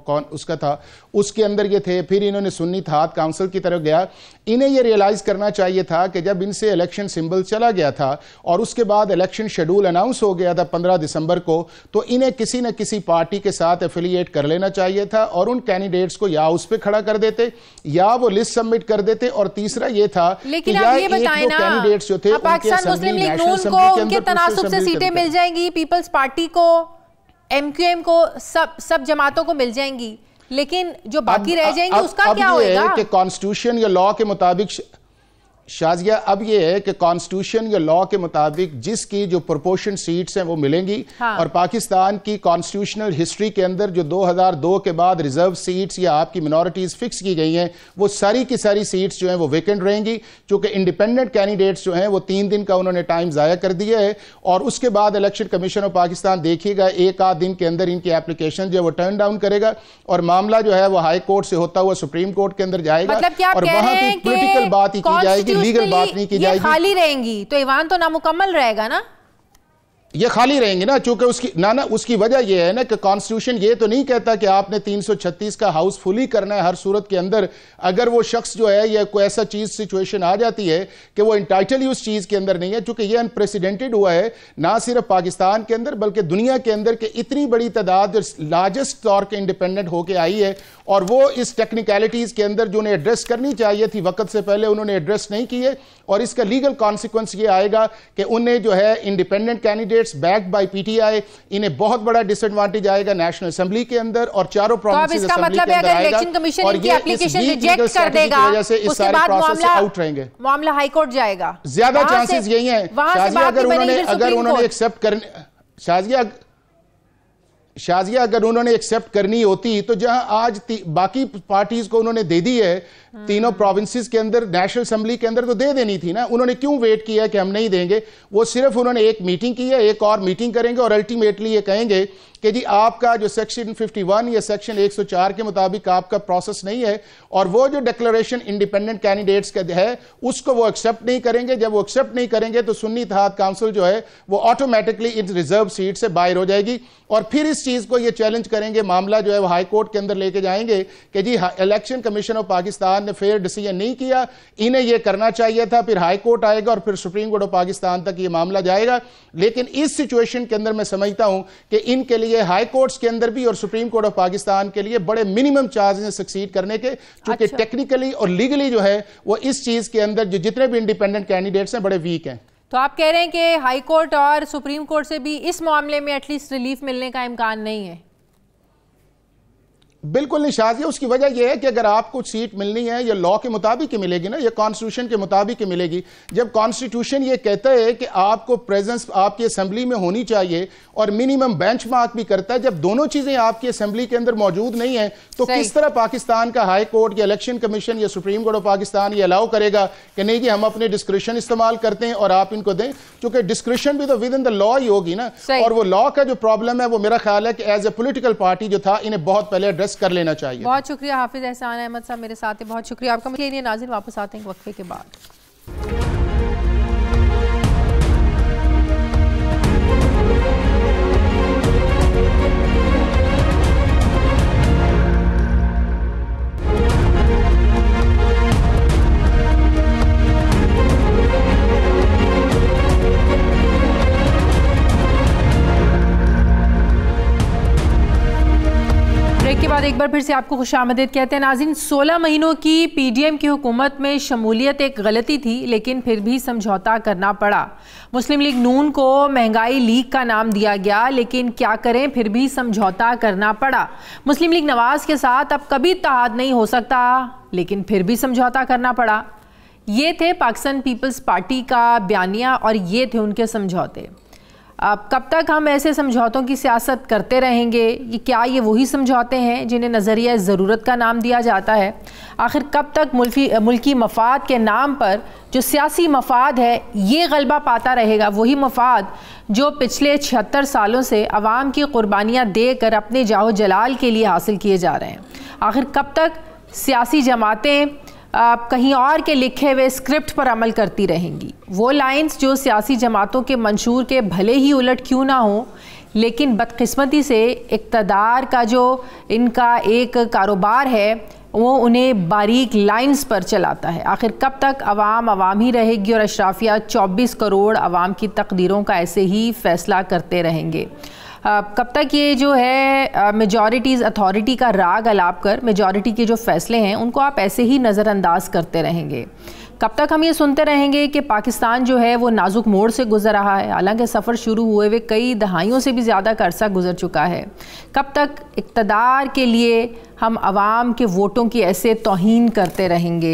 कौन उसका था, उसके अंदर ये थे। फिर इन्होंने सुन्नी इत्तेहाद काउंसिल की तरफ गया। इन्हें ये रियलाइज़ करना चाहिए था कि जब इनसे इलेक्शन सिंबल चला गया था और उसके बाद इलेक्शन शेड्यूल अनाउंस हो गया था 15 दिसंबर को, तो इन्हें किसी न किसी पार्टी के साथ एफिलिएट कर लेना चाहिए था और उन कैंडिडेट्स को या उस पर खड़ा कर देते या वो लिस्ट सबमिट कर देते। और तीसरा ये था लेकिन आप ये बताएं ना, कैंडिडेट्स जो थे पाकिस्तान मुस्लिम लीग नून को उनके तनासुब से सीटें मिल जाएंगी, पीपल्स पार्टी को, एमक्यूएम को, सब जमातों को मिल जाएंगी, लेकिन जो बाकी रह जाएंगे उसका क्या होगा? कि कॉन्स्टिट्यूशन या लॉ के मुताबिक शाजिया अब ये है कि कॉन्स्टिट्यूशन या लॉ के मुताबिक जिसकी जो प्रोपोर्शन सीट्स हैं वो मिलेंगी। हाँ। और पाकिस्तान की कॉन्स्टिट्यूशनल हिस्ट्री के अंदर जो 2002 के बाद रिजर्व सीट्स या आपकी मिनॉरिटीज फिक्स की गई हैं वो सारी की सारी सीट्स जो हैं वो वेकेंट रहेंगी, क्योंकि इंडिपेंडेंट कैंडिडेट्स जो हैं वो 3 दिन का उन्होंने टाइम ज़ाया कर दिया है। और उसके बाद इलेक्शन कमीशन ऑफ पाकिस्तान देखिएगा 1 आध दिन के अंदर इनकी एप्लीकेशन जो है वो टर्न डाउन करेगा और मामला जो है वो हाई कोर्ट से होता हुआ सुप्रीम कोर्ट के अंदर जाएगा। और वहां पर पॉलिटिकल बात ही की जाएगी, लीगल बात नहीं की जाएगी। खाली रहेंगी तो ईवान तो नामुकम्मल रहेगा ना? ये खाली रहेंगे ना, चूंकि उसकी वजह यह है ना कि कॉन्स्टिट्यूशन ये तो नहीं कहता कि आपने 336 का हाउस फुली करना है हर सूरत के अंदर। अगर वो शख्स जो है या कोई ऐसा चीज सिचुएशन आ जाती है कि वो इंटाइटल उस चीज के अंदर नहीं है, चूंकि ये अनप्रेसिडेंटेड हुआ है ना सिर्फ पाकिस्तान के अंदर बल्कि दुनिया के अंदर के इतनी बड़ी तादाद लार्जेस्ट तौर के इंडिपेंडेंट होकर आई है और वो इस टेक्निकलिटीज के अंदर जो उन्हें एड्रेस करनी चाहिए थी वक्त से पहले उन्होंने एड्रेस नहीं किए। और इसका लीगल कॉन्सिक्वेंस ये आएगा कि उन्हें जो है independent candidates backed by PTI इन्हें बहुत बड़ा डिसएडवांटेज आएगा नेशनल असेंबली के अंदर और चारों प्रोविंसेस असेंबली के अंदर आएगा। इलेक्शन कमीशन इनकी एप्लीकेशन रिजेक्ट कर देगा, उसके बाद आउट रहेंगे, मामला हाई कोर्ट जाएगा। ज्यादा चांसेस यही हैं शाजिया, अगर उन्होंने एक्सेप्ट करने शाजिया अगर उन्होंने एक्सेप्ट करनी होती तो जहां आज बाकी पार्टीज को उन्होंने दे दी है तीनों प्रोविंसेस के अंदर नेशनल असेंबली के अंदर तो दे देनी थी ना। उन्होंने क्यों वेट किया कि हम नहीं देंगे? वो सिर्फ उन्होंने एक मीटिंग की है, एक और मीटिंग करेंगे और अल्टीमेटली ये कहेंगे कि जी आपका जो सेक्शन 51 या सेक्शन 104 के मुताबिक आपका प्रोसेस नहीं है और वो जो डिक्लेरेशन इंडिपेंडेंट कैंडिडेट्स का है उसको वो एक्सेप्ट नहीं करेंगे। जब वो एक्सेप्ट नहीं करेंगे तो सुन्नी इत्तेहाद काउंसिल जो है वो ऑटोमेटिकली इन रिजर्व सीट से बाहर हो जाएगी और फिर इस चीज को ये चैलेंज करेंगे, मामला जो है वो हाई कोर्ट के अंदर लेके जाएंगे कि जी इलेक्शन कमीशन ऑफ पाकिस्तान ने फेयर डिसीजन नहीं किया, इन्हें ये करना चाहिए था। फिर हाई कोर्ट आएगा और फिर सुप्रीम कोर्ट ऑफ पाकिस्तान तक ये मामला जाएगा। लेकिन इस सिचुएशन के अंदर मैं समझता हूं कि इनके लिए हाई कोर्ट्स के अंदर भी और सुप्रीम कोर्ट ऑफ पाकिस्तान के लिए बड़े मिनिमम चार्जेस हैं सक्सीड करने के, क्योंकि टेक्निकली और लीगली जो है वो इस चीज के अंदर जो जितने भी इंडिपेंडेंट कैंडिडेट्स हैं बड़े वीक हैं। तो आप कह रहे हैं कि हाई कोर्ट और सुप्रीम कोर्ट से भी इस मामले में एटलीस्ट रिलीफ मिलने का इम्कान नहीं है? बिल्कुल नहीं शाजिया, उसकी वजह यह है कि अगर आपको सीट मिलनी है ये लॉ के मुताबिक ही मिलेगी ना, ये कॉन्स्टिट्यूशन के मुताबिक ही मिलेगी। जब कॉन्स्टिट्यूशन ये कहता है कि आपको प्रेजेंस आपकी असेंबली में होनी चाहिए और मिनिमम बेंचमार्क भी करता है, जब दोनों चीजें आपकी असेंबली के अंदर मौजूद नहीं है तो किस तरह पाकिस्तान का हाई कोर्ट या इलेक्शन कमीशन या सुप्रीम कोर्ट ऑफ पाकिस्तान ये अलाउ करेगा कि नहीं कि हम अपने डिस्क्रिप्शन इस्तेमाल करते हैं और आप इनको दें? क्योंकि डिस्क्रिप्शन भी तो विद इन द लॉ ही होगी ना। और वो लॉ का जो प्रॉब्लम है वो मेरा ख्याल है कि एज ए पोलिटिकल पार्टी जो था इन्हें बहुत पहले एड्रेस एड्रेस कर लेना चाहिए। बहुत शुक्रिया हाफिज एहसान अहमद साहब मेरे साथ हैं, बहुत शुक्रिया आपका। लिए नाज़रीन वापस आते हैं वक्फे के बाद। के बाद एक बार फिर से आपको खुशामदीद कहते हैं नाज़रीन। 16 महीनों की पीडीएम की हुकूमत में शमूलियत एक गलती थी, लेकिन फिर भी समझौता करना पड़ा। मुस्लिम लीग नून को महंगाई लीग का नाम दिया गया, लेकिन क्या करें, फिर भी समझौता करना पड़ा। मुस्लिम लीग नवाज के साथ अब कभी इत्तेहाद नहीं हो सकता, लेकिन फिर भी समझौता करना पड़ा। ये थे पाकिस्तान पीपल्स पार्टी का बयानिया और ये थे उनके समझौते। अब कब तक हम ऐसे समझौतों की सियासत करते रहेंगे? क्या ये वही समझौते हैं जिन्हें नज़रिया ज़रूरत का नाम दिया जाता है? आखिर कब तक मुल्की मफाद के नाम पर जो सियासी मफाद है ये गलबा पाता रहेगा? वही मफाद जो पिछले 76 सालों से अवाम की कुर्बानियाँ देकर अपने जाहो जलाल के लिए हासिल किए जा रहे हैं। आखिर कब तक सियासी जमातें कहीं और के लिखे हुए स्क्रिप्ट पर अमल करती रहेंगी? वो लाइंस जो सियासी जमातों के मंशूर के भले ही उलट क्यों ना हो, लेकिन बदकिस्मती से इक़्तिदार का जो इनका एक कारोबार है वो उन्हें बारीक लाइंस पर चलाता है। आखिर कब तक अवाम ही रहेगी और अशराफिया 24 करोड़ अवाम की तकदीरों का ऐसे ही फ़ैसला करते रहेंगे? कब तक ये जो है मेजॉरिटीज़ अथॉरिटी का राग अलाप कर मेजॉरिटी के जो फ़ैसले हैं उनको आप ऐसे ही नज़रअंदाज करते रहेंगे? कब तक हम ये सुनते रहेंगे कि पाकिस्तान जो है वो नाजुक मोड़ से गुजर रहा है, हालांकि सफ़र शुरू हुए हुए कई दहाइयों से भी ज़्यादा का अरसा गुजर चुका है? कब तक इक़्तिदार के लिए हम आवाम के वोटों की ऐसे तौहीन करते रहेंगे?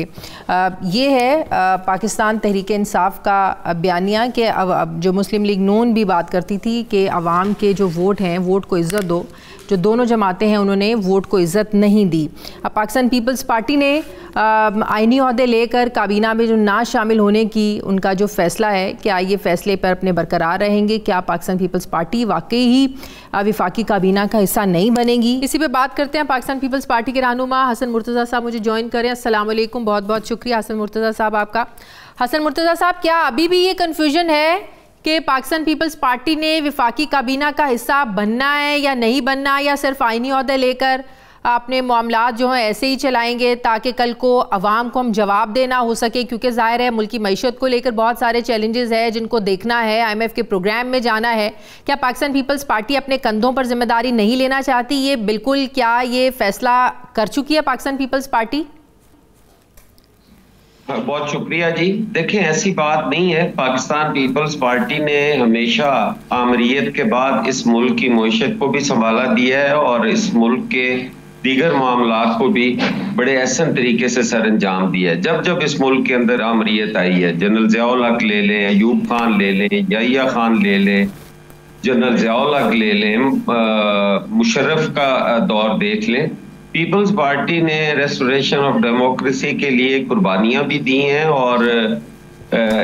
ये है पाकिस्तान तहरीक इंसाफ का बयानिया कि जो मुस्लिम लीग नून भी बात करती थी कि आवाम के जो वोट हैं वोट को इज़्ज़त दो। जो दोनों जमातें हैं उन्होंने वोट को इज़्ज़त नहीं दी। अब पाकिस्तान पीपल्स पार्टी ने आइनी ओहदे लेकर काबीना में जो ना शामिल होने की उनका जो फ़ैसला है, क्या ये फ़ैसले पर अपने बरकरार रहेंगे? क्या पाकिस्तान पीपल्स पार्टी वाकई ही वफाकी काबीना का हिस्सा नहीं बनेगी? इसी पे बात करते हैं। पाकिस्तान पीपल्स पार्टी के रहनुमा हसन मुर्तज़ा साहब मुझे ज्वाइन करें। अस्सलाम वालेकुम, बहुत बहुत शुक्रिया हसन मुर्तज़ा साहब आपका। हसन मुर्तज़ा साहब, क्या अभी भी ये कन्फ्यूजन है कि पाकिस्तान पीपल्स पार्टी ने वफाकी काबीना का हिस्सा बनना है या नहीं बनना, या सिर्फ आइनी ओहदे लेकर अपने मामलात जो हैं ऐसे ही चलाएंगे ताकि कल को अवाम को हम जवाब देना हो सके? क्योंकि ज़ाहिर है मुल्की मईशत को लेकर बहुत सारे चैलेंजेस हैं जिनको देखना है, IMF के प्रोग्राम में जाना है। क्या पाकिस्तान पीपल्स पार्टी अपने कंधों पर जिम्मेदारी नहीं लेना चाहती? ये बिल्कुल क्या ये फैसला कर चुकी है पाकिस्तान पीपल्स पार्टी? बहुत शुक्रिया जी। देखें, ऐसी बात नहीं है। पाकिस्तान पीपल्स पार्टी ने हमेशा आमरीत के बाद इस मुल्क की मईशत को भी संभाला दिया है और इस मुल्क के दीगर मामलात को भी बड़े एहसन तरीके से सर अंजाम दिया है। जब जब इस मुल्क के अंदर आमरीत आई है, जनरल ज़ियाउल हक ले लें, अयूब खान ले लें, याहिया खान ले लें, जनरल ज़ियाउल हक ले लें, मुशर्रफ का दौर देख लें, पीपल्स पार्टी ने रेस्टोरेशन ऑफ डेमोक्रेसी के लिए कुर्बानियां भी दी हैं और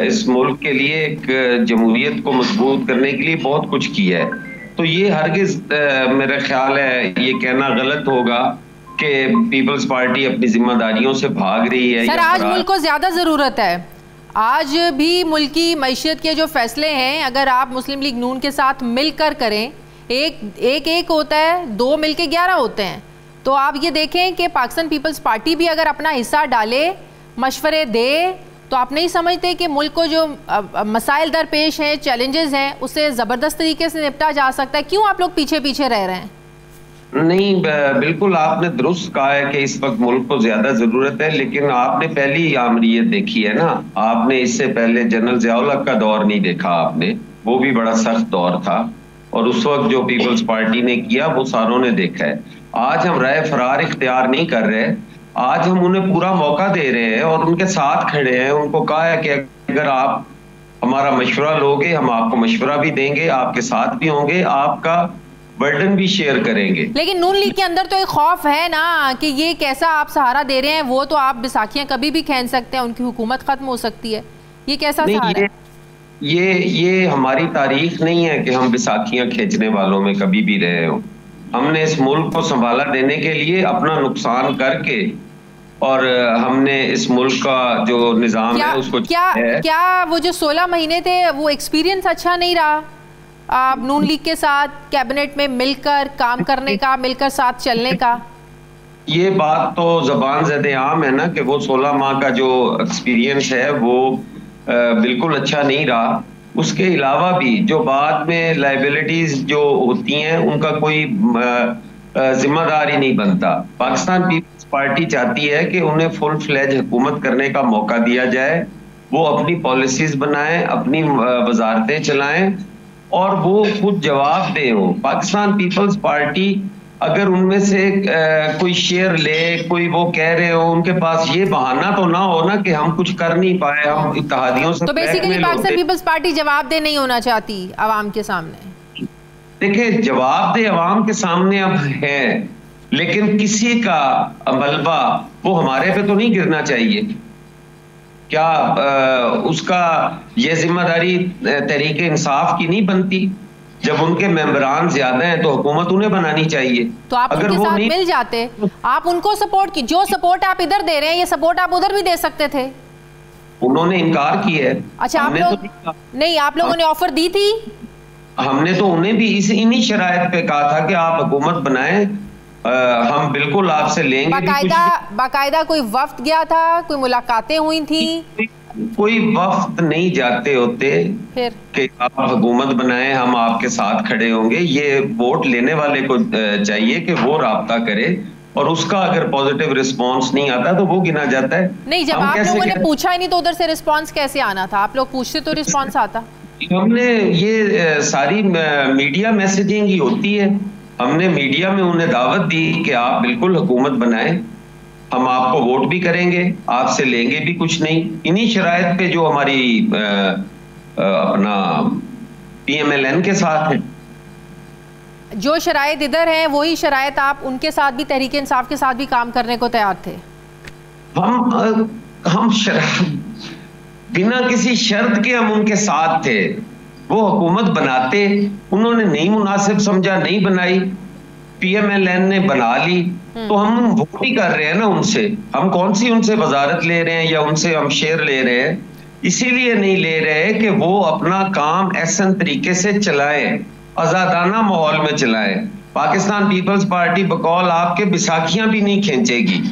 इस मुल्क के लिए एक जमहूरियत को मजबूत करने के लिए बहुत कुछ किया है। तो ये हरगिज मेरा ख्याल है ये कहना गलत होगा कि पीपल्स पार्टी अपनी जिम्मेदारियों से भाग रही है। सर, आज मुल्क को ज्यादा जरूरत है। आज भी मुल्की मईशत के जो फैसले हैं अगर आप मुस्लिम लीग नून के साथ मिलकर करें, एक होता है, 2 मिलके 11 होते हैं। तो आप ये देखें कि पाकिस्तान पीपल्स पार्टी भी अगर अपना हिस्सा डाले, मशवरे दे, तो आप नहीं समझते कि मुल्क को जो मसाइल दरपेश हैं, चैलेंजेस हैं, उससे ज़बरदस्त तरीके से निपटा जा सकता है? क्यों आप लोग पीछे पीछे रह रहे हैं? नहीं, बिल्कुल आपने दुरुस्त कहा है कि इस वक्त मुल्क को ज्यादा जरूरत है, लेकिन आपने पहली आमरीत देखी है ना। आपने इससे पहले जनरल ज़ियाउल हक का दौर नहीं देखा आपने, वो भी बड़ा सख्त दौर था और उस वक्त जो पीपल्स पार्टी ने किया वो सारों ने देखा है। आज हम राय फरार इख्तियार नहीं कर रहे, आज हम उन्हें पूरा मौका दे रहे हैं और उनके साथ खड़े हैं। उनको कहा है कि अगर आप हमारा मशवरा लोगे, हम आपको मशवरा भी देंगे, आपके साथ भी होंगे, आपका बर्डन भी शेयर करेंगे। लेकिन नून लीग के अंदर तो एक खौफ है ना कि ये कैसा आप सहारा दे रहे हैं, वो तो आप बैसाखियां कभी भी खींच सकते हैं, उनकी हुकूमत खत्म हो सकती है, ये कैसा सहारा है? ये हमारी तारीख नहीं है कि हम बैसाखियां खींचने वालों में कभी भी रहे हो। हमने इस मुल्क को संभाला देने के लिए अपना नुकसान करके और हमने इस मुल्क का जो निज़ाम है उसको क्या वो जो 16 महीने थे वो एक्सपीरियंस अच्छा नहीं रहा आप नून लीग के साथ कैबिनेट में मिलकर काम करने का, मिलकर साथ चलने का? ये बात तो ज़बान ज़दे आम है ना कि वो 16 माह का जो एक्सपीरियंस है वो बिल्कुल अच्छा नहीं रहा। उसके अलावा भी जो बाद में लाइबिलिटीज जो होती हैं उनका कोई जिम्मेदारी नहीं बनता। पाकिस्तान पीपल्स पार्टी चाहती है कि उन्हें फुल फ्लेज हुकूमत करने का मौका दिया जाए, वो अपनी पॉलिसीज बनाएं, अपनी वजारतें चलाएं और वो खुद जवाब दे हो। पाकिस्तान पीपल्स पार्टी अगर उनमें से कोई शेयर ले, कोई वो कह रहे हो, उनके पास ये बहाना तो ना हो ना कि हम कुछ कर नहीं पाए, हम इत्तेहादियों से। तो बेसिकली पाकिस्तान पीपल्स पार्टी जवाबदे नहीं होना चाहती अवाम के सामने। देखिए, जवाब दे अवाम के सामने अब है, लेकिन किसी का मलबा वो हमारे पे तो नहीं गिरना चाहिए। क्या उसका ये जिम्मेदारी तहरीक इंसाफ की नहीं बनती? जब उनके मेंबरान ज्यादा हैं तो हुकूमत उन्हें बनानी चाहिए। तो आप अगर उनके साथ मिल जाते, आप उनको सपोर्ट की, जो सपोर्ट आप इधर दे रहे हैं ये सपोर्ट आप उधर भी दे सकते थे। उन्होंने इनकार किया है। अच्छा, आप लोग नहीं, आप लोगों ने ऑफर दी थी? हमने तो उन्हें भी इन्हीं शराइत पे कहा था कि आप हुकूमत बनाएं, हम बिल्कुल आपसे लेंगे। बाकायदा कोई वफ्द गया था, कोई मुलाकातें हुई थी? कोई वफ्द नहीं जाते होते फिर कि आप हुकूमत बनाएं, हम आपके साथ खड़े होंगे। ये वोट लेने वाले को चाहिए कि वो राब्ता करे और उसका अगर पॉजिटिव रिस्पांस नहीं आता तो वो गिना जाता है। नहीं, जब आप लोगों ने पूछा ही नहीं तो उधर से रिस्पांस कैसे आना था? आप लोग पूछते तो रिस्पांस आता। हमने ये सारी मीडिया मैसेजिंग ही होती है। हमने मीडिया में उन्हें दावत दी कि आप बिल्कुल हुकूमत बनाएं, हम आपको वोट भी करेंगे, आपसे लेंगे भी कुछ नहीं। इन्हीं शराइत पे जो हमारी अपना PMLN के साथ है। जो शराइत इधर हैं वही शराइत आप उनके साथ भी, तहरीक इंसाफ के साथ भी काम करने को तैयार थे? हम बिना किसी शर्त के हम उनके साथ थे। वो हुकूमत बनाते, उन्होंने नहीं मुनासिब समझा, नहीं बनाई, PMLN ने बना ली, तो हम वोट ही कर रहे हैं ना उनसे। हम कौन सी उनसे वजारत ले रहे हैं या उनसे हम शेयर ले रहे हैं? इसीलिए नहीं ले रहे कि वो अपना काम ऐसा तरीके से चलाएं, आजादाना माहौल में चलाएं। पाकिस्तान पीपल्स पार्टी बकौल आपके बैसाखियां भी नहीं खींचेगी।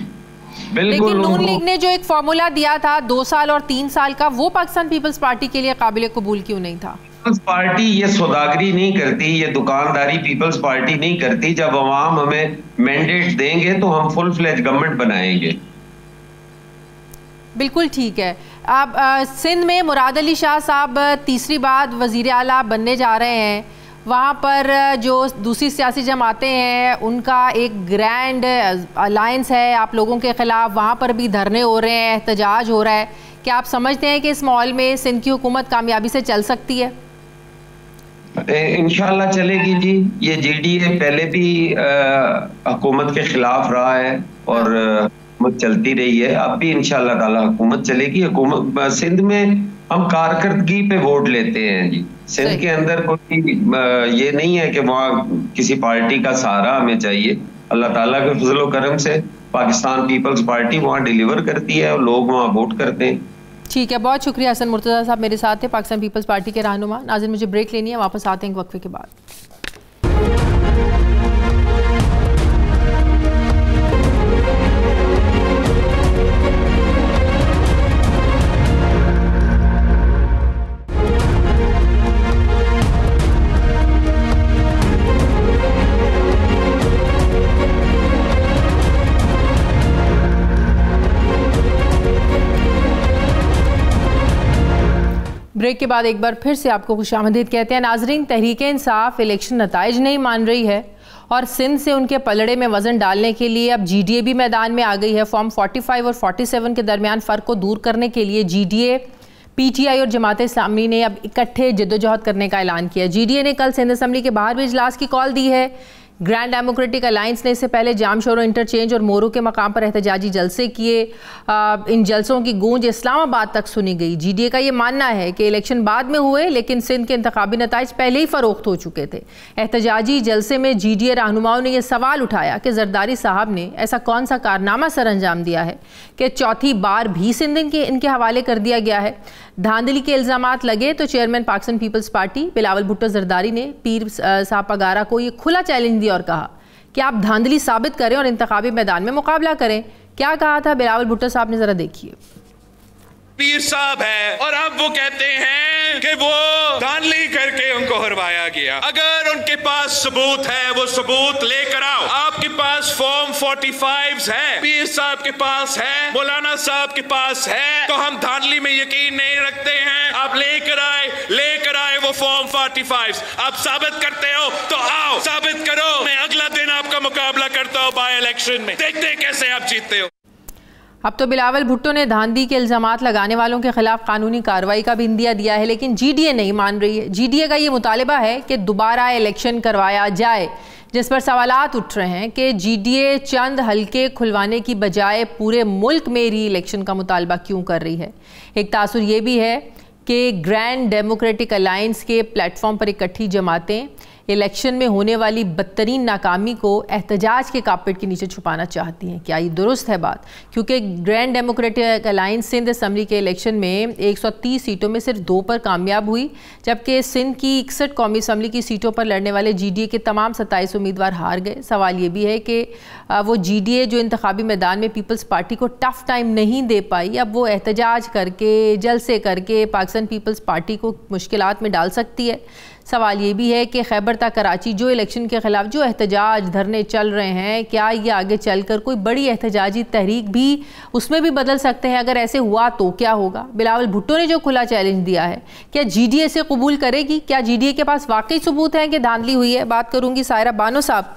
लेकिन नून लीग ने जो एक फॉर्मूला दिया था 2 साल और 3 साल का, वो पाकिस्तान पीपल्स पार्टी के लिए काबिल कबूल क्यों नहीं था? पीपल्स पार्टी ये सौदागरी नहीं करती, ये दुकानदारी पीपल्स पार्टी नहीं करती। जब अवाम हमें मैंडेट देंगे तो हम फुल फ्लेज गवर्नमेंट बनाएंगे। बिल्कुल ठीक है। अब सिंध में मुराद अली शाह साहब तीसरी बार वजीर आला बनने जा रहे हैं। वहाँ पर जो दूसरी सियासी जमातें हैं उनका एक ग्रैंड अलायंस है आप लोगों के ख़िलाफ़, वहाँ पर भी धरने हो रहे हैं, एहतजाज हो रहा है। क्या आप समझते हैं कि इस माहौल में सिंध की हुकूमत कामयाबी से चल सकती है? इंशाल्लाह चलेगी जी। ये GDA पहले भी हुकूमत के खिलाफ रहा है और हुकूमत चलती रही है, अब भी इंशाल्लाह ताला हुकूमत चलेगी। हुकूमत सिंध में हम कारकर्दगी पे वोट लेते हैं जी। सिंध के अंदर कोई ये नहीं है कि वहाँ किसी पार्टी का सहारा हमें चाहिए। अल्लाह ताला के फजल व करम से पाकिस्तान पीपल्स पार्टी वहाँ डिलीवर करती है और लोग वहाँ वोट करते हैं। ठीक है, बहुत शुक्रिया। हसन मुर्तज़ा साहब मेरे साथ थे, पाकिस्तान पीपल्स पार्टी के रहनुमा। नाज़रीन, मुझे ब्रेक लेनी है, वापस आते हैं एक वक्फे के बाद। ब्रेक के बाद एक बार फिर से आपको खुशामदीद कहते हैं। नाजरीन, तहरीक इंसाफ इलेक्शन नताइज नहीं मान रही है और सिंध से उनके पलड़े में वज़न डालने के लिए अब GDA भी मैदान में आ गई है। फॉर्म 45 और 47 के दरमियान फ़र्क को दूर करने के लिए GDA, PTI और जमात इस्लामी ने अब इकट्ठे जद्दोजहद करने का ऐलान किया। GDA ने कल सिंध असम्बली के बाहर भी इजलास की कॉल दी है ग्रैंड डेमोक्रेटिक अलायंस ने इससे पहले जामशोरो इंटरचेंज और मोरू के मकाम पर एहतजाजी जलसे किए। इन जलसों की गूंज इस्लामाबाद तक सुनी गई। जीडीए का ये मानना है कि इलेक्शन बाद में हुए, लेकिन सिंध के इंतखाबी नताइज पहले ही फरोख्त हो चुके थे। एहतजाजी जलसे में जीडीए रहनुमाओं ने यह सवाल उठाया कि जरदारी साहब ने ऐसा कौन सा कारनामा सर अंजाम दिया है कि चौथी बार भी सिंध इनके हवाले कर दिया गया है। धांधली के इल्जामात लगे तो चेयरमैन पाकिस्तान पीपल्स पार्टी बिलावल भुट्टो जरदारी ने पीर साहब पगारा को ये खुला चैलेंज दिया और कहा कि आप धांधली साबित करें और इंतखाबी मैदान में मुकाबला करें। क्या कहा था बिलावल भुट्टो साहब ने, जरा देखिए। पीर साहब है और अब वो कहते हैं कि वो धांधली करके उनको हरवाया गया। अगर उनके पास सबूत है वो सबूत लेकर आओ। आपके पास फॉर्म 45 है, पीर साहब के पास है, मौलाना साहब के पास है, तो हम धांधली में यकीन नहीं रखते हैं। आप लेकर आए वो फॉर्म 45। आप साबित करते हो तो आओ, साबित करो। मैं अगला दिन आपका मुकाबला करता हूँ बाय इलेक्शन में, देखते हैं कैसे आप जीतते हो। अब तो बिलावल भुट्टो ने धांधली के इल्जामात लगाने वालों के खिलाफ कानूनी कार्रवाई का भी इंदिया दिया है, लेकिन जीडीए नहीं मान रही है। जीडीए का ये मुतालिबा है कि दोबारा इलेक्शन करवाया जाए, जिस पर सवालात उठ रहे हैं कि जीडीए चंद हल्के खुलवाने की बजाय पूरे मुल्क में री इलेक्शन का मुतालबा क्यों कर रही है। एक तासुर ये भी है कि ग्रैंड डेमोक्रेटिक अलायंस के प्लेटफॉर्म पर इकट्ठी जमातें इलेक्शन में होने वाली बदतरीन नाकामी को एहतजाज के कारपेट के नीचे छुपाना चाहती हैं। क्या ये दुरुस्त है बात? क्योंकि ग्रैंड डेमोक्रेटिक अलायंस सिंध असम्बली के इलेक्शन में 130 सीटों में सिर्फ 2 पर कामयाब हुई, जबकि सिंध की 61 कौमी असम्बली की सीटों पर लड़ने वाले जीडीए के तमाम 27 उम्मीदवार हार गए। सवाल ये भी है कि वो जीडीए जो इंतखाबी मैदान में पीपल्स पार्टी को टफ टाइम नहीं दे पाई, अब वो एहतजाज करके जलसे करके पाकिस्तान पीपल्स पार्टी को मुश्किलात में डाल सकती है। सवाल ये भी है कि खैबर ता कराची जो इलेक्शन के खिलाफ जो एहतजाज धरने चल रहे हैं, क्या ये आगे चलकर कोई बड़ी एहतजाजी तहरीक भी उसमें भी बदल सकते हैं? अगर ऐसे हुआ तो क्या होगा? बिलावल भुट्टो ने जो खुला चैलेंज दिया है, क्या जीडीए से कबूल करेगी? क्या जीडीए के पास वाकई सबूत है कि धांधली हुई है? बात करूंगी सायरा बानो साहब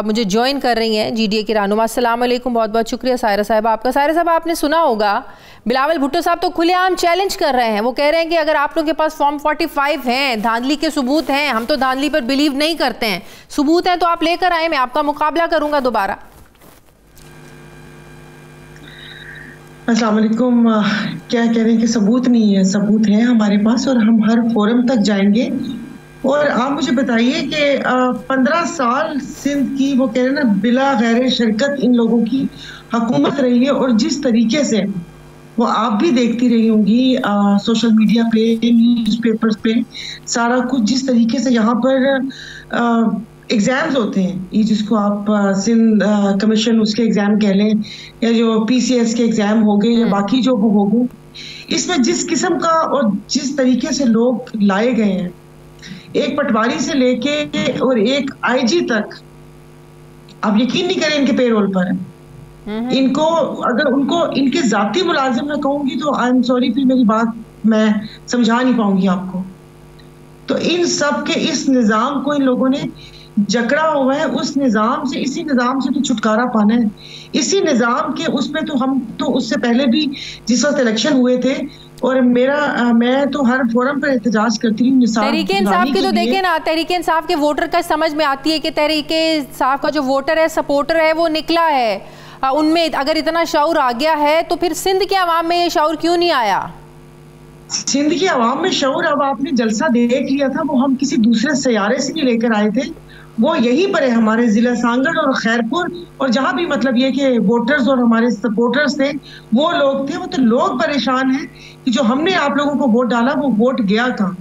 मुझे ज्वाइन कर रही हैं, जीडीए की रहनुमा। अस्सलाम वालेकुम, बहुत बहुत शुक्रिया सायरा साहब आपका। सायरा साहब, आपने सुना होगा बिलावल भुट्टो साहब तो खुलेआम चैलेंज कर रहे हैं। वो कह रहे हैं कि अगर आप लोगों के पास फॉर्म 45 हैं, धांधली के सबूत हैं, हम तो धांधली पर बिलीव नहीं करते हैं, सबूत हैं तो आप लेकर आए, मैं आपका मुकाबला करूंगा दोबारा। अस्सलाम वालेकुम। क्या कह रहे हैं कि सबूत नहीं है? सबूत है हमारे पास और हम हर फोरम तक जाएंगे। और आप मुझे बताइए कि 15 साल सिंध की, वो कह रहे हैं ना, बिला गैर शिरकत इन लोगों की हुकूमत रही है, और जिस तरीके से वो आप भी देखती रही होंगी सोशल मीडिया पे, न्यूज़पेपर्स पे, सारा कुछ जिस तरीके से यहाँ पर एग्जाम्स होते हैं, ये जिसको आप सिंध कमीशन उसके एग्जाम कह लें, या जो पीसीएस के एग्जाम हो गए या बाकी जो हो गए, इसमें जिस किस्म का और जिस तरीके से लोग लाए गए हैं, एक पटवारी से लेके और एक आईजी तक, आप यकीन नहीं करें इनके पेरोल पर है। इनको अगर उनको इनके जाती मुलाजिम मैं कहूंगी तो आई एम सॉरी, फिर मेरी बात मैं समझा नहीं पाऊंगी आपको। तो इन सब के इस निज़ाम को इन लोगों ने जकड़ा हुआ है, उस निज़ाम से, इसी निज़ाम से तो छुटकारा पाना है। इसी निज़ाम के उस पे तो हम तो उससे पहले भी जिस वक्त इलेक्शन हुए थे, और मैं तो हर फोरम पर एहतजाज करती हूँ। तहरीके इंसाफ के तो देखें ना, तहरीके इंसाफ के वोटर का समझ में आती है कि तहरीके इंसाफ का जो वोटर है, सपोर्टर है, वो निकला है, उनमें अगर इतना शऊर आ गया है तो फिर सिंध के अवाम में ये शऊर क्यों नहीं आया? सिंध की अवाम में शऊर, अब आपने जलसा देख लिया था, वो हम किसी दूसरे सैयारे से नहीं लेकर आए थे, वो यहीं पर है हमारे जिला सांगड़ और खैरपुर, और जहाँ भी मतलब ये कि वोटर्स और हमारे सपोर्टर्स थे वो लोग थे। वो तो लोग परेशान हैं कि जो हमने आप लोगों को वोट डाला वो वोट गया कहाँ।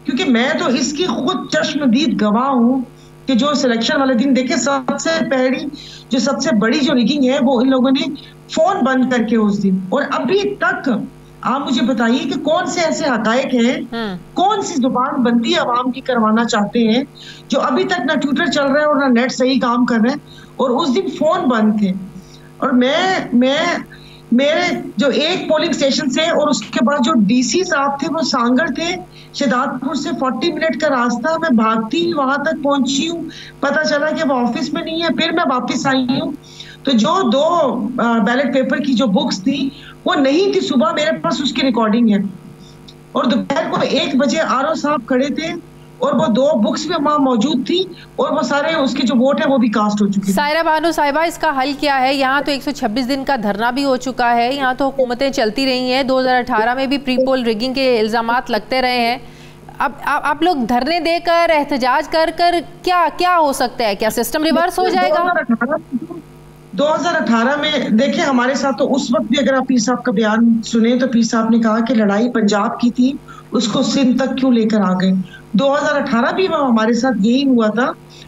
क्योंकि मैं तो इसकी खुद चश्मदीद गवाह हूँ कि जो सिलेक्शन वाले दिन देखे, सबसे पहली जो सबसे बड़ी जो रिगिंग है वो इन लोगों ने फोन बंद करके उस दिन, और अभी तक आप मुझे बताइए कि कौन से ऐसे हकायक हैं, कौन सी जुबान बंदी आवाम की करवाना चाहते हैं, जो अभी तक ना ट्विटर चल रहा है और ना नेट सही काम कर रहे हैं, और उस दिन फोन बंद थे। और मेरे जो एक पोलिंग स्टेशन से और उसके बाद जो डीसी साहब थे वो सांगड़ थे, शहदादपुर से 40 मिनट का रास्ता, मैं भागती वहां तक पहुंची हूँ, पता चला कि वो ऑफिस में नहीं है, फिर मैं वापस आई हूँ। तो जो 2 बैलेट पेपर की जो बुक्स थी वो नहीं थी, सुबह मेरे पास उसकी रिकॉर्डिंग है, और दोपहर को 1 बजे आरओ साहब खड़े थे और वो 2 बुक्स भी वहाँ मौजूद थी और वो सारे उसके जो वोट है वो भी कास्ट हो चुके हैं। सायरा बानो साहिबा, इसका हल क्या है? यहाँ तो 126 दिन का धरना भी हो चुका है, यहाँ तो हुकूमतें चलती रही हैं, 2018 में भी प्री पोल रिगिंग के इल्ज़ामात लगते रहे हैं। अब आप लोग धरने देकर एहतजाज कर कर क्या हो सकता है? क्या सिस्टम रिवर्स हो जाएगा? 2018 में देखिए हमारे साथ तो उस वक्त भी, अगर आप पीर साहब का बयान सुने तो पीर साहब ने कहा कि लड़ाई पंजाब की थी, उसको सिंध तक क्यों लेकर आ गए। 2018 भी वो हमारे साथ यही हुआ था।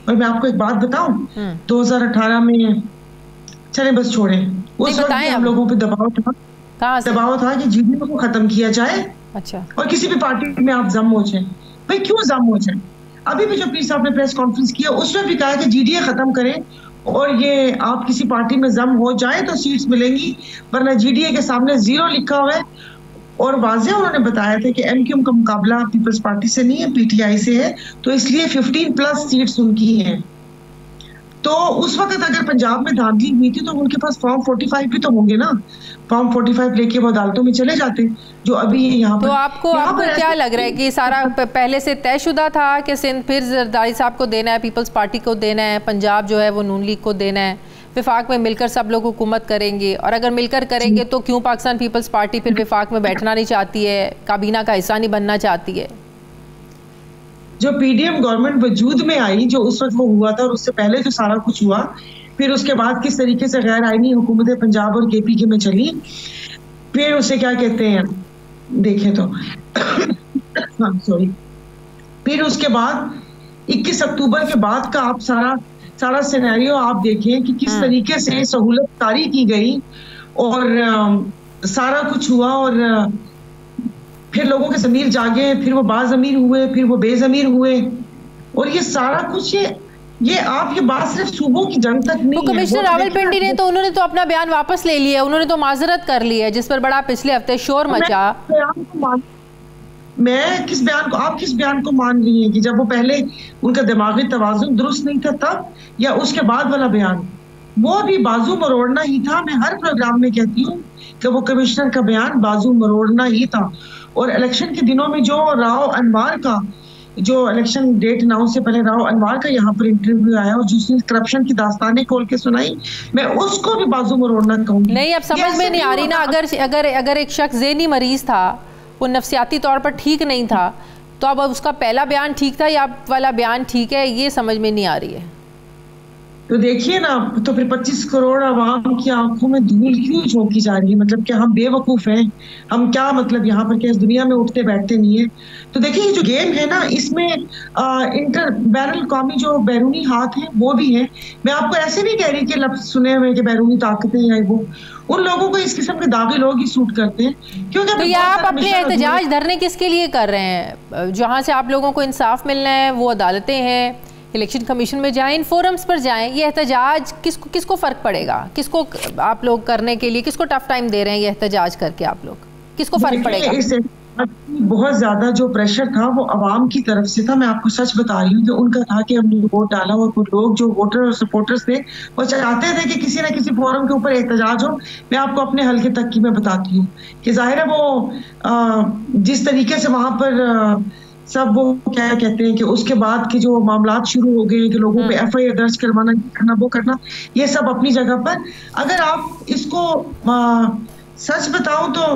और मैं आपको एक बात बताऊं, 2018 में चले बस छोड़े, उस वक्त हम लोगों पे दबाव था कि जीडीए को खत्म किया जाए। अच्छा। और किसी भी पार्टी में आप जम हो जाए, भाई क्यों जम हो जाए? अभी भी जो पीर साहब ने प्रेस कॉन्फ्रेंस किया उसमें भी कहा कि जीडीए खत्म करें और ये आप किसी पार्टी में जम हो जाए तो सीट्स मिलेंगी, वरना जीडीए के सामने 0 लिखा हुआ है। और वाज़े उन्होंने बताया था कि एमक्यूएम का मुकाबला पीपल्स पार्टी से नहीं है, पीटीआई से है, तो इसलिए 15+ सीट्स उनकी हैं। तो उस वक्त अगर पंजाब में धांधली हुई थी तो उनके पास फॉर्म 45 भी तो होंगे ना, फॉर्म 45 लेके वो अदालतों में चले जाते, जो अभी यहाँ पर। तो आपको क्या लग रहा है कि सारा पहले से तयशुदा था कि सिंध फिर जरदारी साहब को देना है, पीपल्स पार्टी को देना है, पंजाब जो है वो नून लीग को देना है, विफाक में मिलकर सब लोग हुकूमत करेंगे? और अगर मिलकर करेंगे तो क्यों पाकिस्तान पीपल्स पार्टी फिर विफाक में बैठना नहीं चाहती है, काबीना का हिस्सा नहीं बनना चाहती है? जो पीडीएम गवर्नमेंट वजूद में आई, जो उस वक्त वो हुआ था और उससे पहले जो सारा कुछ हुआ, फिर उसके बाद किस तरीके से गैर आईनी हुकूमतें पंजाब और केपीके में चली, फिर उसे क्या कहते हैं देखें तो सॉरी, फिर उसके बाद 21 अक्टूबर के बाद का आप सारा सिनेरियो आप देखें कि किस तरीके से सहूलत कारी की गई और सारा कुछ हुआ। और फिर लोगों के ज़मीर जागे, फिर वो बाज़मीर हुए, फिर वो बेज़मीर हुए, और ये सारा कुछ ये आप ये बात सिर्फ सूबों की जंग तक नहीं है। कमिश्नर रावलपिंडी ने तो उन्होंने तो अपना बयान वापस ले लिया, उन्होंने तो माजरत कर ली है, जिस पर बड़ा पिछले हफ्ते शोर मचा। मैं किस बयान को, आप किस बयान को मान रही हैं कि जब वो पहले उनका दिमागी तवाज़ुन दुरुस्त नहीं था तब, या उसके बाद वाला बयान? वो भी बाजू मरोड़ना ही था। मैं हर प्रोग्राम में कहती हूँ कि वो कमिश्नर का बयान बाजू मरोड़ना ही था। और इलेक्शन के दिनों में जो राव अनवार का, जो इलेक्शन डेट अनाउंस से पहले राव अनवार का यहाँ पर इंटरव्यू आया और जिसने करप्शन की दास्तानें खोल के सुनाई, मैं उसको भी बाजू मरोड़ना कहूँगी। नहीं, अब समझ में नहीं आ रही ना, अगर एक शख्स ज़हनी मरीज था, वो नफ्सियाती तौर पर ठीक नहीं था, तो अब उसका पहला बयान ठीक था या वाला बयान ठीक है, ये समझ में नहीं आ रही है। तो देखिए ना, तो फिर 25 करोड़ आवाम की आंखों में धूल क्यों झोंकी जा रही है? मतलब क्या हम बेवकूफ़ हैं? हम क्या मतलब यहाँ पर क्या इस दुनिया में उठते बैठते नहीं है? तो देखिए ये जो गेम है ना, इसमें बैनुल अक़वामी जो बैरूनी हाथ हैं वो भी हैं। मैं आपको ऐसे नहीं कह रही कि लफ्ज़ सुने हुए कि बैरूनी ताकतें हैं, वो उन लोगों को इस किस्म के दागे लोग ही सूट करते हैं। क्योंकि तो ये आप अपने एहतजाज धरने किसके लिए कर रहे हैं? जहाँ से आप लोगों को इंसाफ मिलना है वो अदालतें हैं, इलेक्शन कमीशन में जाएं, इन फोरम्स पर जाएं। ये एहतजाज किसको फ़र्क पड़ेगा? किसको आप लोग करने के लिए किसको टफ टाइम दे रहे हैं? ये एहतजाज करके आप लोग किसको फ़र्क पड़ेगा? इससे बहुत ज़्यादा जो प्रेशर था वो अवाम की तरफ से था। मैं आपको सच बता रही हूँ कि उनका था कि हमने वोट डाला और कुछ लोग जो वोटर और सपोर्टर्स थे वो चाहते थे कि किसी न किसी फोरम के ऊपर एहतजाज हो। मैं आपको अपने हल्के तक की मैं बताती हूँ कि जाहिर है वो जिस तरीके से वहाँ पर सब वो क्या कहते हैं कि उसके बाद के जो मामलात शुरू हो गए कि लोगों पे एफआईआर दर्ज करना वो करना, ये सब अपनी जगह पर। अगर आप इसको सच बताऊं तो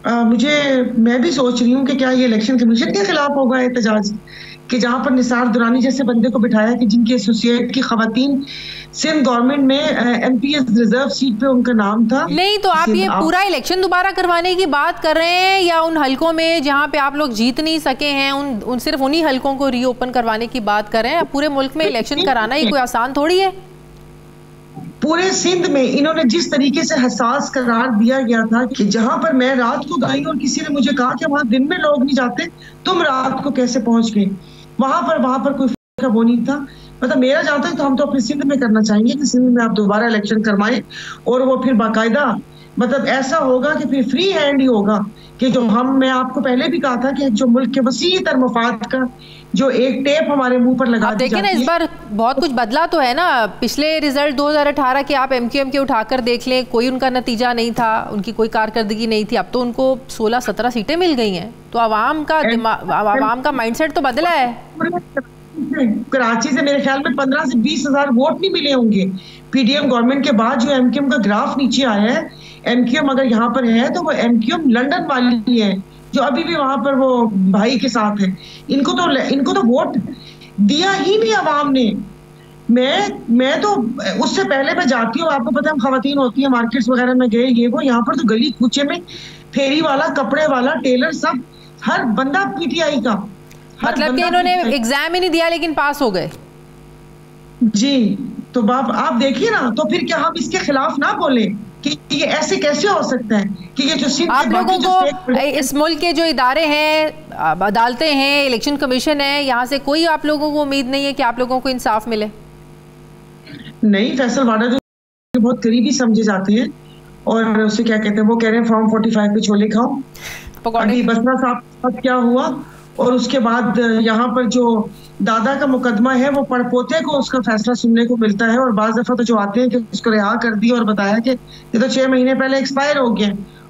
मैं भी सोच रही हूँ कि क्या ये इलेक्शन कमीशन के खिलाफ होगा एहतजाज, कि जहाँ पर निसार दुरानी जैसे बंदे को बिठाया कि जिनकी एसोसिएट की खवातीन सिंध गवर्नमेंट में एमपीएस रिजर्व सीट पे उनका नाम था। नहीं तो आप ये पूरा इलेक्शन दोबारा करवाने की बात कर रहे हैं या उन हलकों में जहाँ पे आप लोग जीत नहीं सके हैं उन सिर्फ उन्हीं हलकों को रीओपन करवाने की बात कर रहे हैं? पूरे मुल्क में इलेक्शन कराना ही कोई आसान थोड़ी है। पूरे सिंध में इन्होंने जिस तरीके से हसास करार दिया गया था कि जहां पर मैं रात को गई और किसी ने मुझे कहा कि वहां दिन में लोग नहीं जाते, तुम रात को कैसे पहुंच गए? वहां पर कोई वो नहीं था। मतलब मेरा जहाँ तक तो हम तो अपने सिंध में करना चाहेंगे कि सिंध में आप दोबारा इलेक्शन करवाएं और वो फिर बाकायदा मतलब ऐसा होगा कि फिर फ्री हैंड ही होगा कि जो मैं आपको पहले भी कहा था कि जो मुल्क के वसी तर मफाद का जो एक टेप हमारे मुंह पर लगा दी देखिए ना, इस बार बहुत कुछ बदला तो है ना। पिछले रिजल्ट 2018 के आप MQM के उठाकर देख लें, कोई उनका नतीजा नहीं था, उनकी कोई कारकर्दगी नहीं थी। अब तो उनको 16-17 सीटें मिल गई हैं, तो आवाम का माइंडसेट तो बदला है। कराची से मेरे ख्याल में 15 से 20 हजार वोट नहीं मिले होंगे PDM गवर्नमेंट के बाद। जो MQM का ग्राफ नीचे आया है, MQM अगर यहाँ पर है तो वो MQM लंदन वाली है जो अभी भी वहां पर वो भाई के साथ है। इनको तो वोट दिया ही नहीं अवाम ने। मैं तो उससे पहले मैं जाती हूँ, आपको पता है हम खवातीन होती है मार्केट्स वगैरह में गए ये वो, यहाँ पर तो गली कूचे में फेरी वाला, कपड़े वाला, टेलर, सब हर बंदा PTI का। मतलब कि इन्होंने एग्जाम ही नहीं दिया लेकिन पास हो गए जी। तो बाप आप देखिए ना, तो फिर क्या हम इसके खिलाफ ना बोले कि ये ऐसे कैसे हो सकता है कि ये जो आप लोगों को इस मुल्क के जो इदारे हैं, अदालतें हैं, इलेक्शन कमीशन है, यहाँ से कोई आप लोगों को उम्मीद नहीं है कि आप लोगों को इंसाफ मिले? नहीं, फैसल वाडा जो बहुत करीबी समझे जाते हैं और उसे क्या कहते हैं, वो कह रहे हैं फॉर्म 45 पे छोले खाओ। अभी बसरा साहब क्या हुआ और उसके बाद यहाँ पर जो दादा का मुकदमा है वो पड़पोते को उसका फैसला सुनने को मिलता है और बाज़ दफा तो जो आते हैं कि उसको रिहा कर दिया और बताया कि ये तो 6 महीने पहले एक्सपायर हो गया।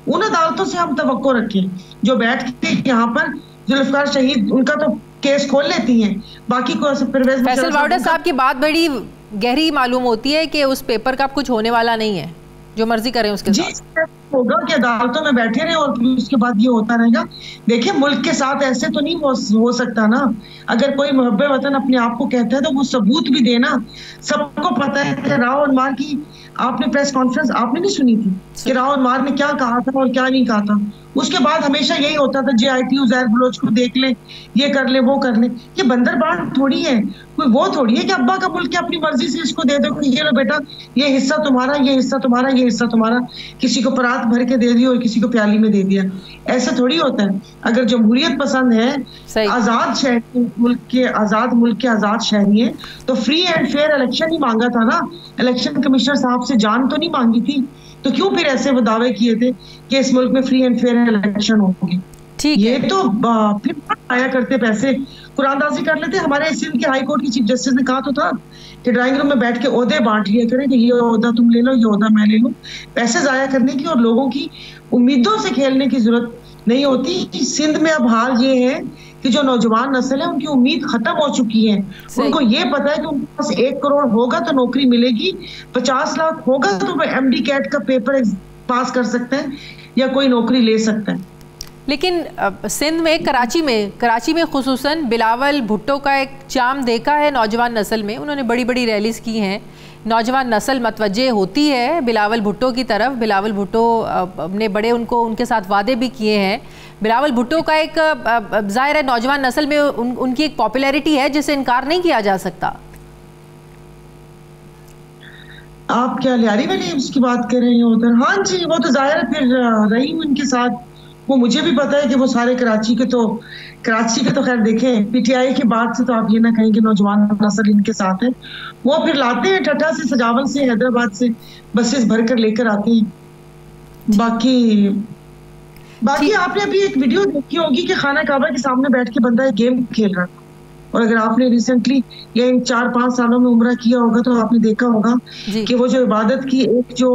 उन अदालतों से हम तवक्को रखें जो बैठ के यहाँ पर जुल्फकार शहीद उनका तो केस खोल लेती हैं, बाकी को फैसल वाडा साहब की बात बड़ी गहरी मालूम होती है कि उस पेपर का कुछ होने वाला नहीं है, जो मर्जी करें उसके साथ होगा कि अदालतों में बैठे रहे और फिर उसके बाद ये होता रहेगा। देखिए मुल्क के साथ ऐसे तो नहीं हो सकता ना। अगर कोई मुहब्बे वतन अपने आप को कहता है तो वो सबूत भी देना। सबको पता है कि राव और मार की आपने प्रेस कॉन्फ्रेंस आपने नहीं सुनी थी कि राव और मार ने क्या कहा था और क्या नहीं कहा था। उसके बाद हमेशा यही होता था JIT उज़ैर बलोच को देख ले, ये कर ले, वो कर ले। ये बंदरबांट थोड़ी है, कोई वो थोड़ी है कि अब्बा का मुल्क अपनी मर्जी से इसको दे दो कि ये लो बेटा ये हिस्सा तुम्हारा, ये हिस्सा तुम्हारा, ये हिस्सा तुम्हारा। किसी को परात भर के दे दिया और किसी को प्याली में दे दिया, ऐसा थोड़ी होता है। अगर जमहूरियत पसंद है, आजाद शहरी मुल्क के आजाद शहरी है तो फ्री एंड फेयर इलेक्शन ही मांगा था ना। इलेक्शन कमिश्नर साहब से जान तो नहीं मांगी थी, तो क्यों फिर ऐसे वो दावे किए थे कि इस मुल्क में फ्री एंड फेयर इलेक्शन होंगे? ठीक ये तो फिर आया करते पैसे कुरानदाजी कर लेते। हमारे सिंध के हाई कोर्ट की चीफ जस्टिस ने कहा तो था कि ड्राइंग रूम में बैठ के ओहदे बांट लिया करें कि ये ओहदा तुम ले लो, ये ओहदा मैं ले लूं। पैसे जाया करने की और लोगों की उम्मीदों से खेलने की जरूरत नहीं होती। सिंध में अब हाल ये है कि जो नौजवान नस्ल है उनकी उम्मीद खत्म हो चुकी है। उनको ये पता है कि उनके पास 1 करोड़ होगा तो नौकरी मिलेगी, 50 लाख होगा तो वो MD कैट का पेपर पास कर सकते हैं या कोई नौकरी ले सकता है। लेकिन सिंध में कराची में खुसूसन बिलावल भुट्टो का एक चाम देखा है नौजवान नस्ल में। उन्होंने बड़ी बड़ी रैलीज की हैं, नौजवान नस्ल मतवज्जे होती है बिलावल भुट्टो की तरफ। बिलावल भुट्टो ने बड़े उनके साथ वादे भी किए हैं। बिलावल भुट्टो का एक ज़ाहिर है नौजवान नस्ल में उनकी एक पॉपुलैरिटी है जिसे इनकार नहीं किया जा सकता। आप क्या लियारी वाली उसकी बात कर रहे हैं उधर? हाँ जी, वो तो जाहिर है फिर रही हूँ उनके साथ। वो मुझे भी पता है कि वो सारे कराची के तो खैर देखें PTI के बाद से तो आप ये ना कहें कि नौजवान नस्ल इनके साथ है। वो फिर लाते हैं ठट्ठा से, सजावल से, हैदराबाद से बसेस भर कर लेकर आते हैं। बाकी आपने अभी एक वीडियो देखी होगी कि खाना काबा के सामने बैठ के बंदा एक गेम खेल रहा था। और अगर आपने रिसेंटली या इन 4-5 सालों में उम्रा किया होगा तो आपने देखा होगा कि वो जो इबादत की एक जो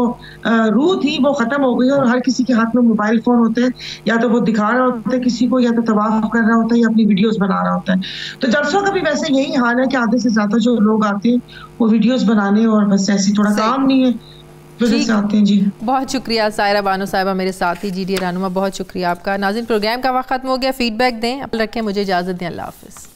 रूह थी वो खत्म हो गई और हर किसी के हाथ में मोबाइल फोन होते हैं, या तो वो दिखा रहा होता है किसी को, या तो तवाफ कर रहा होता है, या अपनी वीडियोस बना रहा होता है। तो जलसों का भी वैसे यही हाल है कि आधे से ज्यादा जो लोग आते हैं वो वीडियोस बनाने और बस ऐसी थोड़ा काम नहीं है आते हैं। जी बहुत शुक्रिया सायरा बानो साहिबा मेरे साथ ही GDA रहनुमा, बहुत शुक्रिया आपका। नाज़रीन प्रोग्राम का वक्त खत्म हो गया, फीडबैक दें, अपना रखें, मुझे इजाज़त दें, अल्लाह हाफ़िज़।